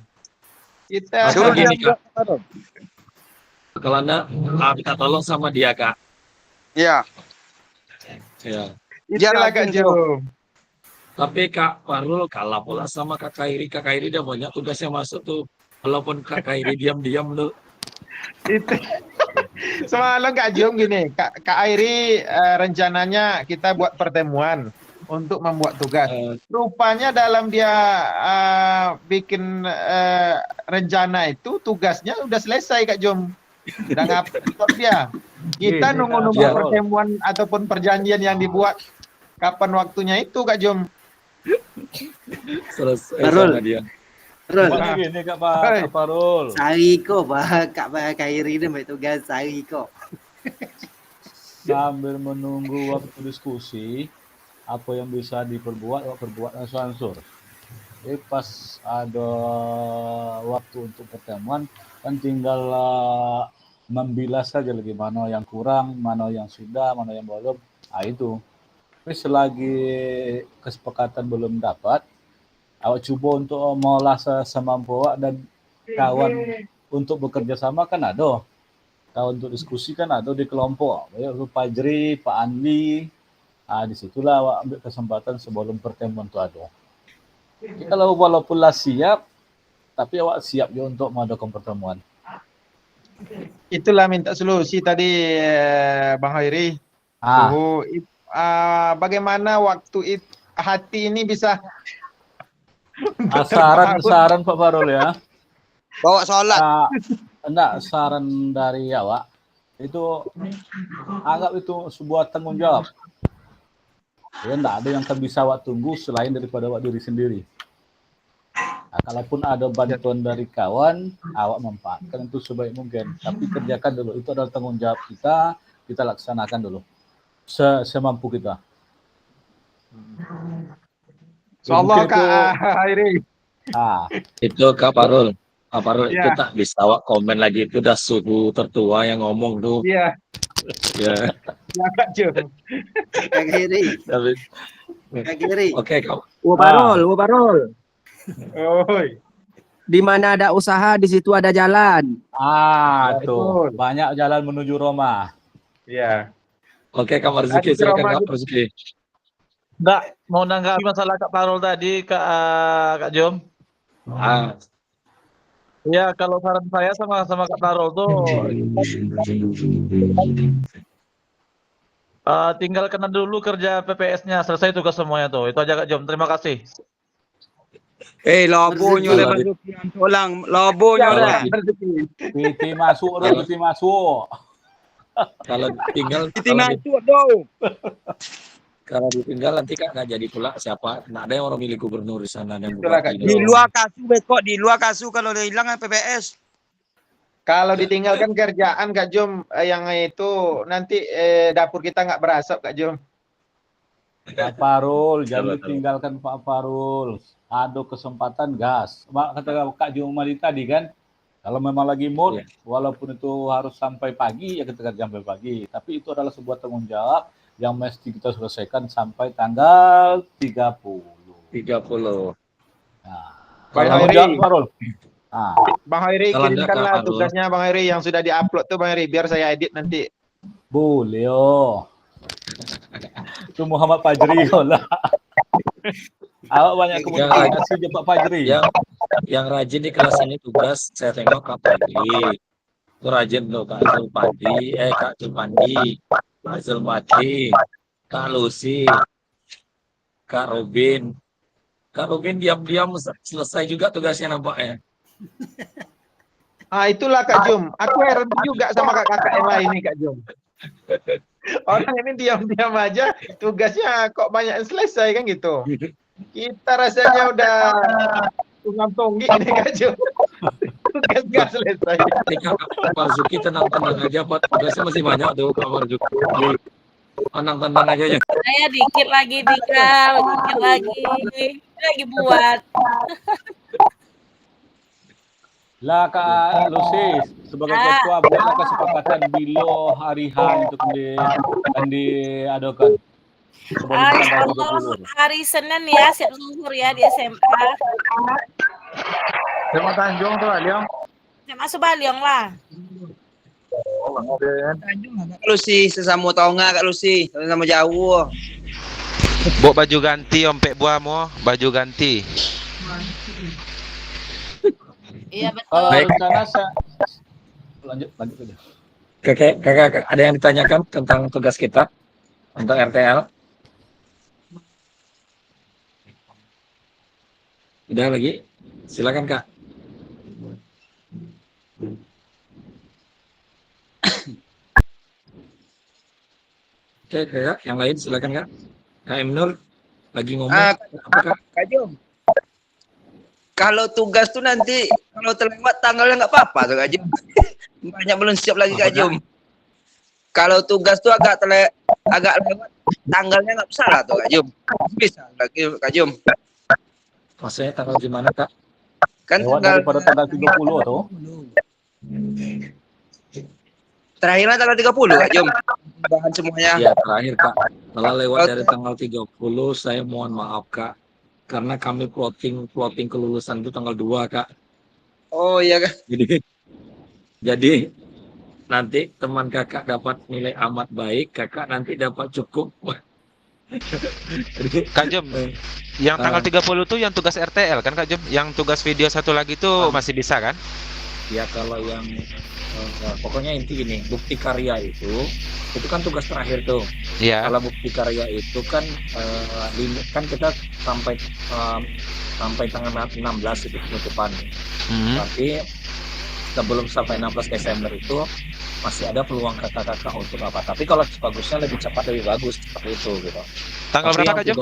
Kita Suruh dia Gini, Kak. buat Kak Parul. Kalau Anda minta tolong sama dia, Kak. Iya. Ya. itulah Kak rajin, Jum. Tapi Kak Parul kalah pula sama Kak Kairi. Kak Kairi dia banyak tugasnya masuk tuh. Walaupun Kak Kairi diam-diam tuh. Itu semalam Kak Jum gini, Kak Airi rencananya kita buat pertemuan untuk membuat tugas. Rupanya dalam dia bikin rencana itu tugasnya udah selesai Kak Jum. Udah ngupload dia. Kita nunggu-nunggu Iya. pertemuan ataupun perjanjian yang dibuat kapan waktunya itu Kak Jum. Selesai Parul. sama dia. Pokoknya gini Kak Parul. Sehari kok Kak Kairi ini baik tugas sehari kok. Sambil menunggu waktu diskusi, apa yang bisa diperbuat, perbuat ansur. Pas ada waktu untuk pertemuan, kan tinggal membilas saja lagi mana yang kurang, mana yang sudah, mana yang belum. Nah itu. Tapi selagi kesepakatan belum dapat, awak coba untuk mengolah semampu awak dan kawan untuk bekerja sama kan ada. Kawan untuk diskusi kan ada di kelompok. Ya, Pak Jri, Pak Andi. Disitulah awak ambil kesempatan sebelum pertemuan itu ada. Jadi, kalau walaupun lah siap, tapi awak siap juga untuk mengadakan pertemuan. Itulah minta solusi tadi Bang Hairi. Suhu, bagaimana waktu hati ini bisa Saran Pak Parul ya. Bawa sholat. Enggak, saran dari awak itu anggap itu sebuah tanggung jawab. Ya enggak ada yang akan bisa awak tunggu selain daripada awak diri sendiri. Nah, kalaupun ada bantuan dari kawan, awak manfaatkan itu sebaik mungkin. Tapi kerjakan dulu, itu adalah tanggung jawab kita laksanakan dulu. Semampu kita. Insyaallah Mungkin Kak Hairi. Itu Kak Parul. Kak Parul itu Iya. tak bisa awak komen lagi. Itu udah suhu tertua yang ngomong tuh. Iya, Ya. ya Kak Jum. Kak Kairi. Tapi, Kak Kairi. oke, Kak. Parul. Oi. Di mana ada usaha, di situ ada jalan. Tuh, banyak jalan menuju Roma. Iya. Oke, Kak Marzuki, silakan Kak Marzuki. Enggak, mau nanggapi masalah Kak Parul tadi, Kak Jom. Ya, kalau saran saya sama Kak Parul tuh tinggalkan dulu kerja PPS-nya, selesai tugas semuanya tuh. Itu aja Kak Jom. Terima kasih. Lobo nyoleh rezeki orang. Lobo nyoleh. Piti masuk. Kalau tinggal, kalau ditinggal nanti Kak nggak jadi pula siapa? Nggak ada yang orang milik gubernur di sana yang buka Di luar kasu bekok, di luar kasu kalau udah hilang PPS. Kalau ditinggalkan kerjaan Kak Jum yang itu nanti dapur kita nggak berasap Kak Jum. Pak Parul, jangan ditinggalkan Pak Parul. Ada kesempatan gas. Kata Kak Jumadi tadi kan, kalau memang lagi mood, walaupun itu harus sampai pagi, ya kita kerja sampai pagi. Tapi itu adalah sebuah tanggung jawab yang mesti kita selesaikan sampai tanggal 30. 30. Nah, Bang tanggung Hairi. jawab, Parul. Bang Hairi, Kalau kirimkanlah enggak, Kak, tugasnya Bang Hairi yang sudah diupload tuh Bang Hairi, biar saya edit nanti. Boleh, Itu Muhammad Fajri lah. Awak banyak komunikasi dengan Pak Fajri. Yang rajin di kelas ini tugas saya tengok Kak Fajri. Itu rajin loh Kak Zulpandi, Kak Zulpandi, Kak Zulpati, Kak Lucy, Kak Robin. Kak Robin diam-diam selesai juga tugasnya nampaknya. Itulah Kak Jum. Aku heran juga sama kakak yang lain nih Kak Jum. Orang ini diam-diam aja, tugasnya kok banyak yang selesai kan gitu. Kita rasanya udah tunggang-tunggi nih Kak Jum. tugas nggak selesai. Ketika Pak Marzuki tenang-tenang aja, Pak. Tugasnya masih banyak tuh Pak Marzuki. Tenang-tenang aja ya. Saya dikit lagi Dika, dikit lagi buat. Lah Kak Lucy sebagai ketua buatlah kesepakatan bilo hari H untuk diadakan. Insya Allah hari Senin ya, siap zuhur ya di SMA. SMA Tanjung tuh, Aliong. SMA Subaliong lah. Kak Lucy, sesama tahu nggak Kak Lucy? Sama jauh. Bawa baju ganti ompek buah mo, baju ganti. Iya betul. Kalau rencana lanjut aja. Kakak, ada yang ditanyakan tentang tugas kita untuk RTL? Udah lagi? Silakan Kak. Oke, Kak, yang lain silakan Kak. Kak Emnur lagi ngomong. Apa, Kak? Kak Jom. Kalau tugas tuh nanti kalau terlewat tanggalnya nggak apa-apa tuh Kak Jom. Banyak belum siap lagi Kak Jom. Kalau tugas tuh agak lewat tanggalnya nggak salah tuh Kak Jom. Bisa lagi Kak Jom. Maksudnya tanggal gimana Kak? Kan lewat daripada tanggal 30 tuh. Terakhirnya tanggal 30 Kak Jom. Bahan semuanya. Ya terakhir Kak. Kalau lewat dari tanggal 30 saya mohon maaf Kak. Karena kami plotting kelulusan itu tanggal 2 Kak. Oh iya Kak. Jadi nanti teman kakak dapat nilai amat baik, kakak nanti dapat cukup. Kak Jom, yang tanggal 30 tuh yang tugas RTL kan Kak Jom? Yang tugas video satu lagi tuh masih bisa kan? Ya kalau yang pokoknya inti gini, bukti karya itu kan tugas terakhir tuh. Iya. Kalau bukti karya itu kan kan kita sampai tanggal 16 itu penutupan. Tapi sebelum sampai 16 Desember itu masih ada peluang kakak-kakak untuk apa. Tapi kalau bagusnya lebih cepat lebih bagus seperti itu gitu. Tanggal berapa Kak Jom?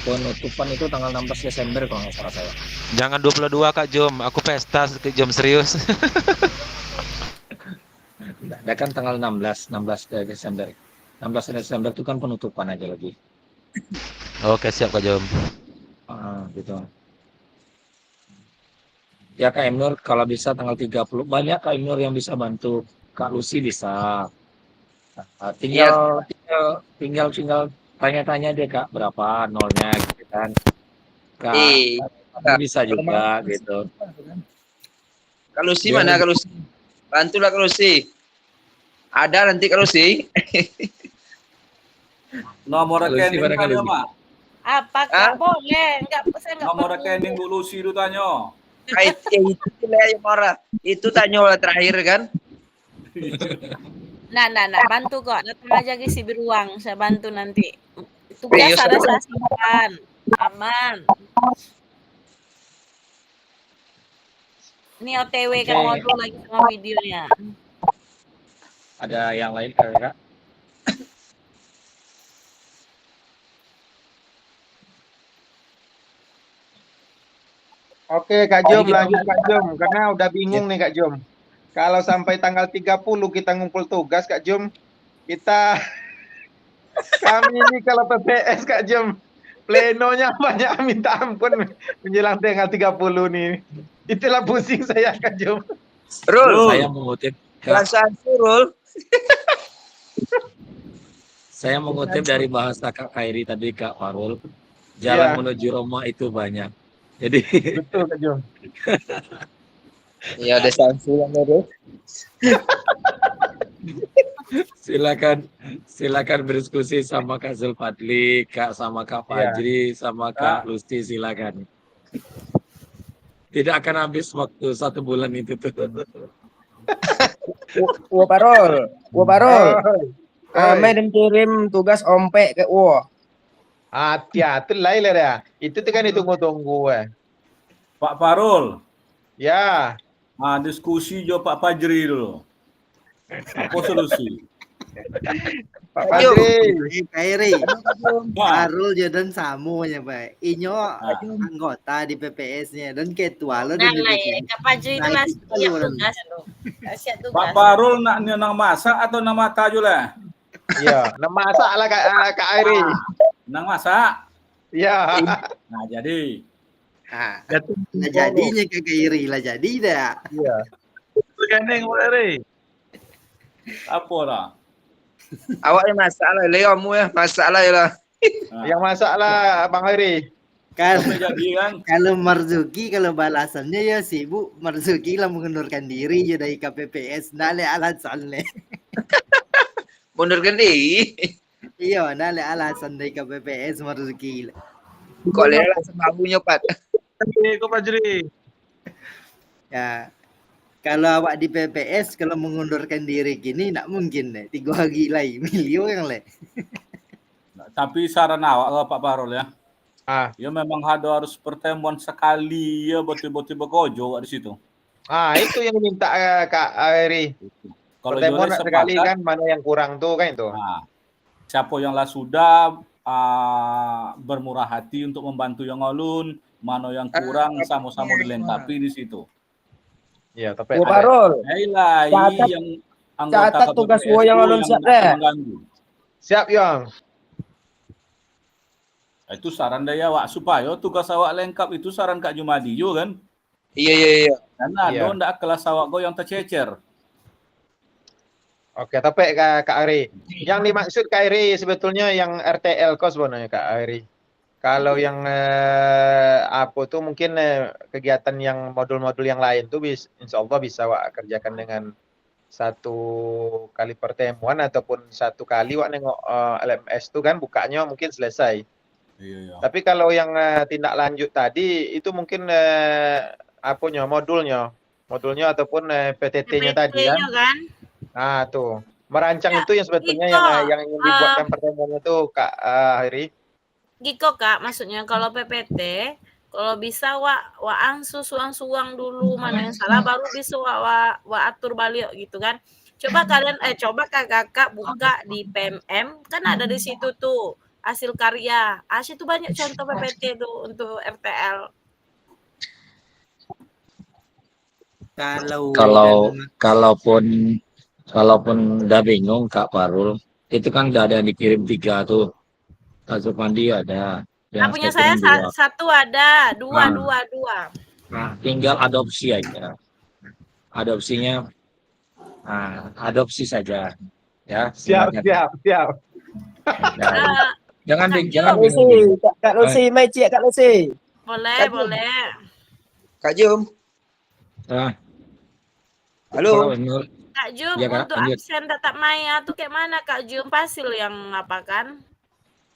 Penutupan itu tanggal 16 Desember kalau nggak salah saya. Jangan 22 Kak Jom, aku pesta Kak Jom serius. Ada kan tanggal 16 Desember. 16 Desember itu kan penutupan aja lagi. Oke, siap Kak Jom. Gitu. Ya Kak Emnur kalau bisa tanggal 30 banyak Kak Emnur yang bisa bantu. Kak Lucy bisa. Tinggal tanya-tanya deh Kak berapa nolnya gitu kan. Kak bisa juga gitu. Kak Lucy mana Kak Lucy? Bantulah Kak Lucy. Ada nanti Kak Lucy. Nomor rekening tanya Pak. Apa Kak? Boleh. Saya enggak Nomor rekening Bu Lucy itu tanya. Itu tanya terakhir kan? Nah, bantu kok. Datang aja ke si beruang, saya bantu nanti. Tugas ada saya simpan. Aman. Ini OTW kan modul lagi sama videonya. Ada yang lain Kak? Oke Kak Jom, lanjut Kak Jom. Karena udah bingung nih Kak Jom. Kalau sampai tanggal 30 kita ngumpul tugas Kak Jom, kami ini kalau PPS Kak Jom, plenonya banyak minta ampun menjelang tanggal 30 nih. Itulah pusing saya Kak Jom. Saya mengutip Saya mengutip dari bahasa Kak Khairi tadi Kak Farul. Jalan menuju Roma itu banyak. Jadi betul Kak Jom. Ya ada sanksi yang baru. Silakan berdiskusi sama Kak Zulfadli, sama Kak Fajri, sama Kak Lucy silakan. Tidak akan habis waktu 1 bulan itu tuh. Wah Parol. Madam kirim tugas ompek ke Hati-hati lah ya. Itu kan tunggu-tunggu. Pak Parul. Ya. Diskusi jo Pak Fajri dulu. Apa solusi? Pak Kak Jum. Fadri. Kairi, Wah, Arul Jordan samunya Pak. Inyo anggota di PPS-nya dan ketua lo Nah dan lah ya, dibikin. Kak Fajri itu Nah, lah itu siap saluran. tugas loh. Siap Pak tugas. Parul nak ni nang masak atau nang mata jula? Iya, nama masak lah Kak Airi. Nang masak. Iya. Nah, jadi Nah, lah jadinya ke Kairi lah jadi dah. Iya. Gandeng Pak Eri. apa lah? Awak yang masak lah, kamu ya masak lah ya lah. Nah, Yang masak lah Bang Airi. Kalau sampai jadi kan? kalau Marzuki kalau balasannya ya sibuk, Marzuki lah mengundurkan diri je dari KPPS. Nale alasannya. Mundurkan diri. Iya, nale alasan dari KPPS Marzuki. Kok lihat lah sembahunya Pat. Kok Fajri. Ya, kalau awak di PPS kalau mengundurkan diri gini nak mungkin deh. 3 hari lagi milio yang le. Tapi saran awak Pak Parul ya. Ah, Ya memang harus pertemuan sekali ya betul-betul begojo di situ. itu yang diminta Kak Airi. Kalau Pertemuan Jole sekali sepakat, kan mana yang kurang tuh kan itu. nah, siapa yang lah sudah bermurah hati untuk membantu yang ulun, mana yang kurang sama-sama dilengkapi di situ. Iya, tapi Bu ada. Parul, Yalah, Catat- yang anggota catat tugas KPPS gua yang itu ulun siap nak deh. mengganggu. Siap, Yong. Itu saran dari awak supaya tugas awak lengkap itu saran Kak Jumadi juga kan. Iya. Karena Iya. ada ndak kelas awak go yang tercecer. Oke, tapi Kak Airi. Yang dimaksud Kak Airi sebetulnya yang RTL kos sebenarnya Kak Airi. Kalau yang apa tuh mungkin kegiatan yang modul-modul yang lain tuh insya Allah bisa Wak kerjakan dengan satu kali pertemuan ataupun satu kali Wak nengok LMS tuh kan bukanya mungkin selesai. Iya. Tapi kalau yang tindak lanjut tadi itu mungkin modulnya ataupun PTT-nya tadi kan. PPT-nya kan. Nah, tuh. Merancang Ya, itu yang sebetulnya Giko, yang ingin dibuatkan pertemuannya tuh Kak Airi. Giko Kak, maksudnya kalau PPT, kalau bisa wa suang dulu mana yang salah baru bisa wa atur balik gitu kan. Coba kalian coba kakak buka di PMM kan ada di situ tuh hasil karya. Itu banyak contoh PPT tuh untuk RTL. Kalaupun udah bingung Kak Parul, itu kan udah ada yang dikirim 3 tuh. Kak Supandi ada. Yang Punya saya saya kirim 2. satu ada, dua. Nah, tinggal adopsi aja. Adopsinya, adopsi saja. Ya. Siap. Nah, jangan Kak bingung. Kak Lucy, mai cik Kak Lucy. Boleh. Kak Jum. Halo. Kak Jum, Ya, Kak, untuk lanjut. absen tatap maya tuh kayak mana Kak Jum? Pasil yang apa kan?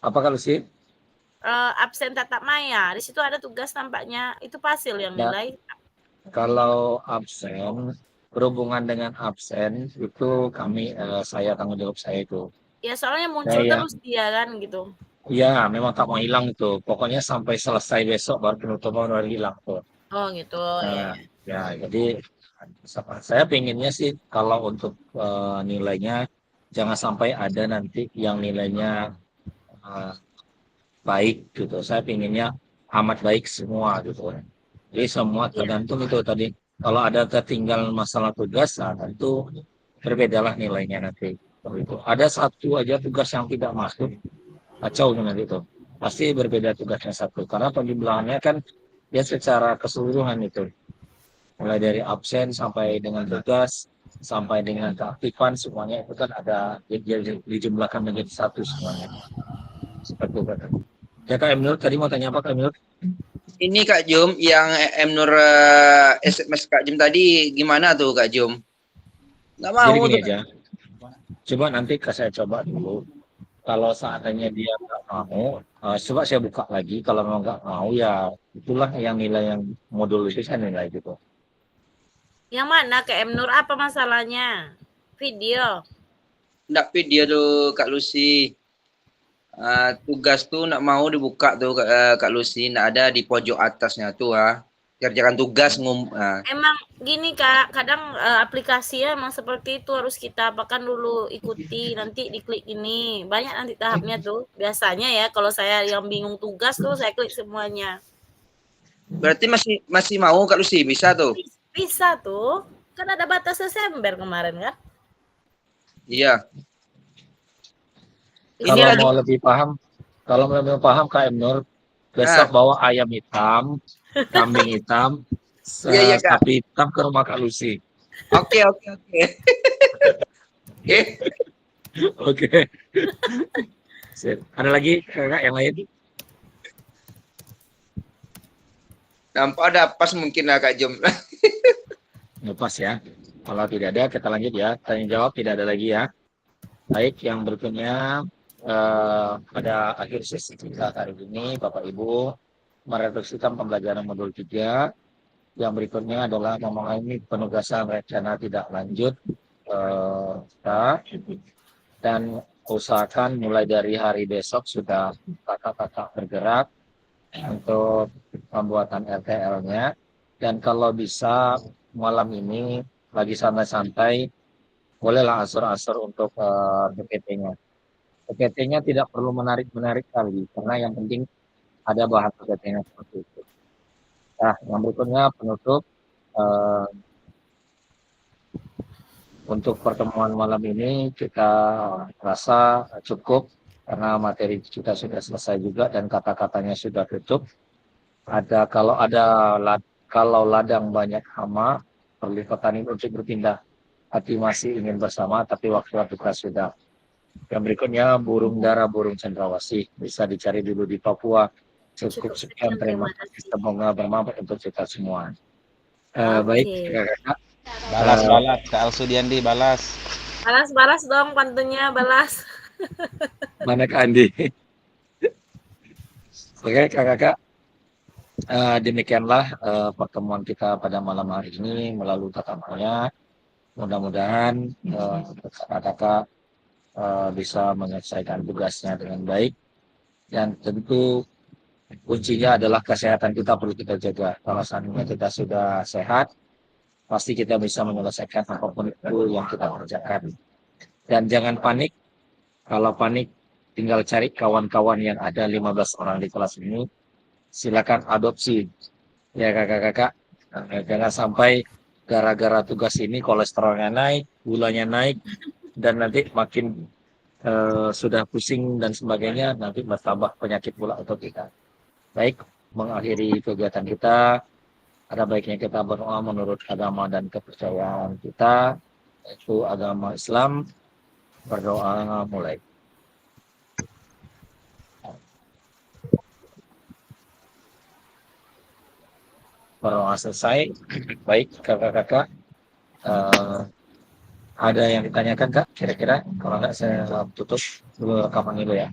Apa kalau sih? Absen tatap maya, di situ ada tugas tampaknya itu pasil yang Ya. nilai. Kalau absen, berhubungan dengan absen itu kami saya tanggung jawab saya itu. Ya soalnya muncul Ya. terus dia kan gitu. Iya, memang tak mau hilang itu. Pokoknya sampai selesai besok baru penutupan baru hilang tuh. Oh gitu. Ya, jadi saya pinginnya sih kalau untuk nilainya jangan sampai ada nanti yang nilainya baik gitu. Saya pinginnya amat baik semua gitu. Jadi semua tergantung itu tadi. Kalau ada ketinggalan masalah tugas, tentu berbedalah nilainya nanti. Itu ada satu aja tugas yang tidak masuk, kacau nanti itu. Pasti berbeda tugasnya satu. Karena pembimbingannya kan dia secara keseluruhan itu. Mulai dari absen sampai dengan tugas, sampai dengan keaktifan semuanya itu kan ada dijumlahkan menjadi satu semuanya. Seperti itu. Ya Kak Emnur, tadi mau tanya apa Kak Emnur? Ini Kak Jum, yang Emnur SMS Kak Jum tadi gimana tuh Kak Jum? Nggak mau Jadi gini tuh. aja. Coba nanti saya coba dulu. Kalau seandainya dia nggak mau, coba saya buka lagi. Kalau memang nggak mau ya itulah yang nilai yang modul itu saya nilai gitu. Yang mana Kak Emnur? Apa masalahnya? Video. Nggak video tuh Kak Lucy. Tugas tuh nak mau dibuka tuh Kak Lucy, nak ada di pojok atasnya tuh kerjakan tugas Emang gini Kak, kadang aplikasinya emang seperti itu, harus kita apakan dulu, ikuti, nanti diklik ini. Banyak nanti tahapnya tuh. Biasanya ya kalau saya yang bingung tugas tuh saya klik semuanya. Berarti masih mau Kak Lucy, bisa tuh? Bisa tuh. Kan ada batas Desember kemarin kan? Iya. Kalau mau lebih paham, Kak Emnur, besok bawa ayam hitam, kambing hitam, Iya, Kak. sapi hitam ke rumah Kak Lucy. Oke. Oke. Sip. Ada lagi Kak yang lain? Nampak ada pas mungkin lah Kak Jom. Lepas ya. Kalau tidak ada, kita lanjut ya. Tanya jawab tidak ada lagi ya. Baik, yang berikutnya pada akhir sesi kita hari ini, Bapak Ibu, merefleksikan pembelajaran modul 3. Yang berikutnya adalah memahami penugasan rencana tidak lanjut dan usahakan mulai dari hari besok sudah kakak-kakak bergerak untuk pembuatan RTL-nya, dan kalau bisa malam ini lagi santai-santai bolehlah asur-asur untuk PPT-nya. PPT-nya tidak perlu menarik-menarik kali, karena yang penting ada bahan PPT-nya seperti itu. Nah, yang berikutnya penutup untuk pertemuan malam ini kita rasa cukup karena materi kita sudah selesai juga dan kata-katanya sudah tutup. Kalau ladang banyak hama, perlu petani untuk berpindah. Hati masih ingin bersama, tapi waktu kita sudah. Yang berikutnya burung dara, burung cendrawasih, bisa dicari dulu di Papua. Cukup sekian, terima kasih. Semoga bermanfaat untuk kita semua. Baik, kakak. Balas Kak Alsudiandi, balas. Balas dong pantunnya, balas. Mana Kak Andi? Oke kakak-kakak, demikianlah pertemuan kita pada malam hari ini melalui tatapannya. Mudah-mudahan kakak-kakak bisa menyelesaikan tugasnya dengan baik, dan tentu kuncinya adalah kesehatan kita perlu kita jaga. Kalau seandainya kita sudah sehat, pasti kita bisa menyelesaikan apapun itu yang kita kerjakan. Dan jangan panik. Kalau panik, tinggal cari kawan-kawan yang ada 15 orang di kelas ini. Silakan adopsi. Ya kakak-kakak, jangan sampai gara-gara tugas ini kolesterolnya naik, gulanya naik, dan nanti makin sudah pusing dan sebagainya, nanti bertambah penyakit pula untuk kita. Baik, mengakhiri kegiatan kita, ada baiknya kita berdoa menurut agama dan kepercayaan kita, yaitu agama Islam. Berdoa mulai. Berdoa selesai. Baik kakak-kakak, ada yang ditanyakan Kak kira-kira? Kalau enggak saya tutup dulu rekaman dulu ya.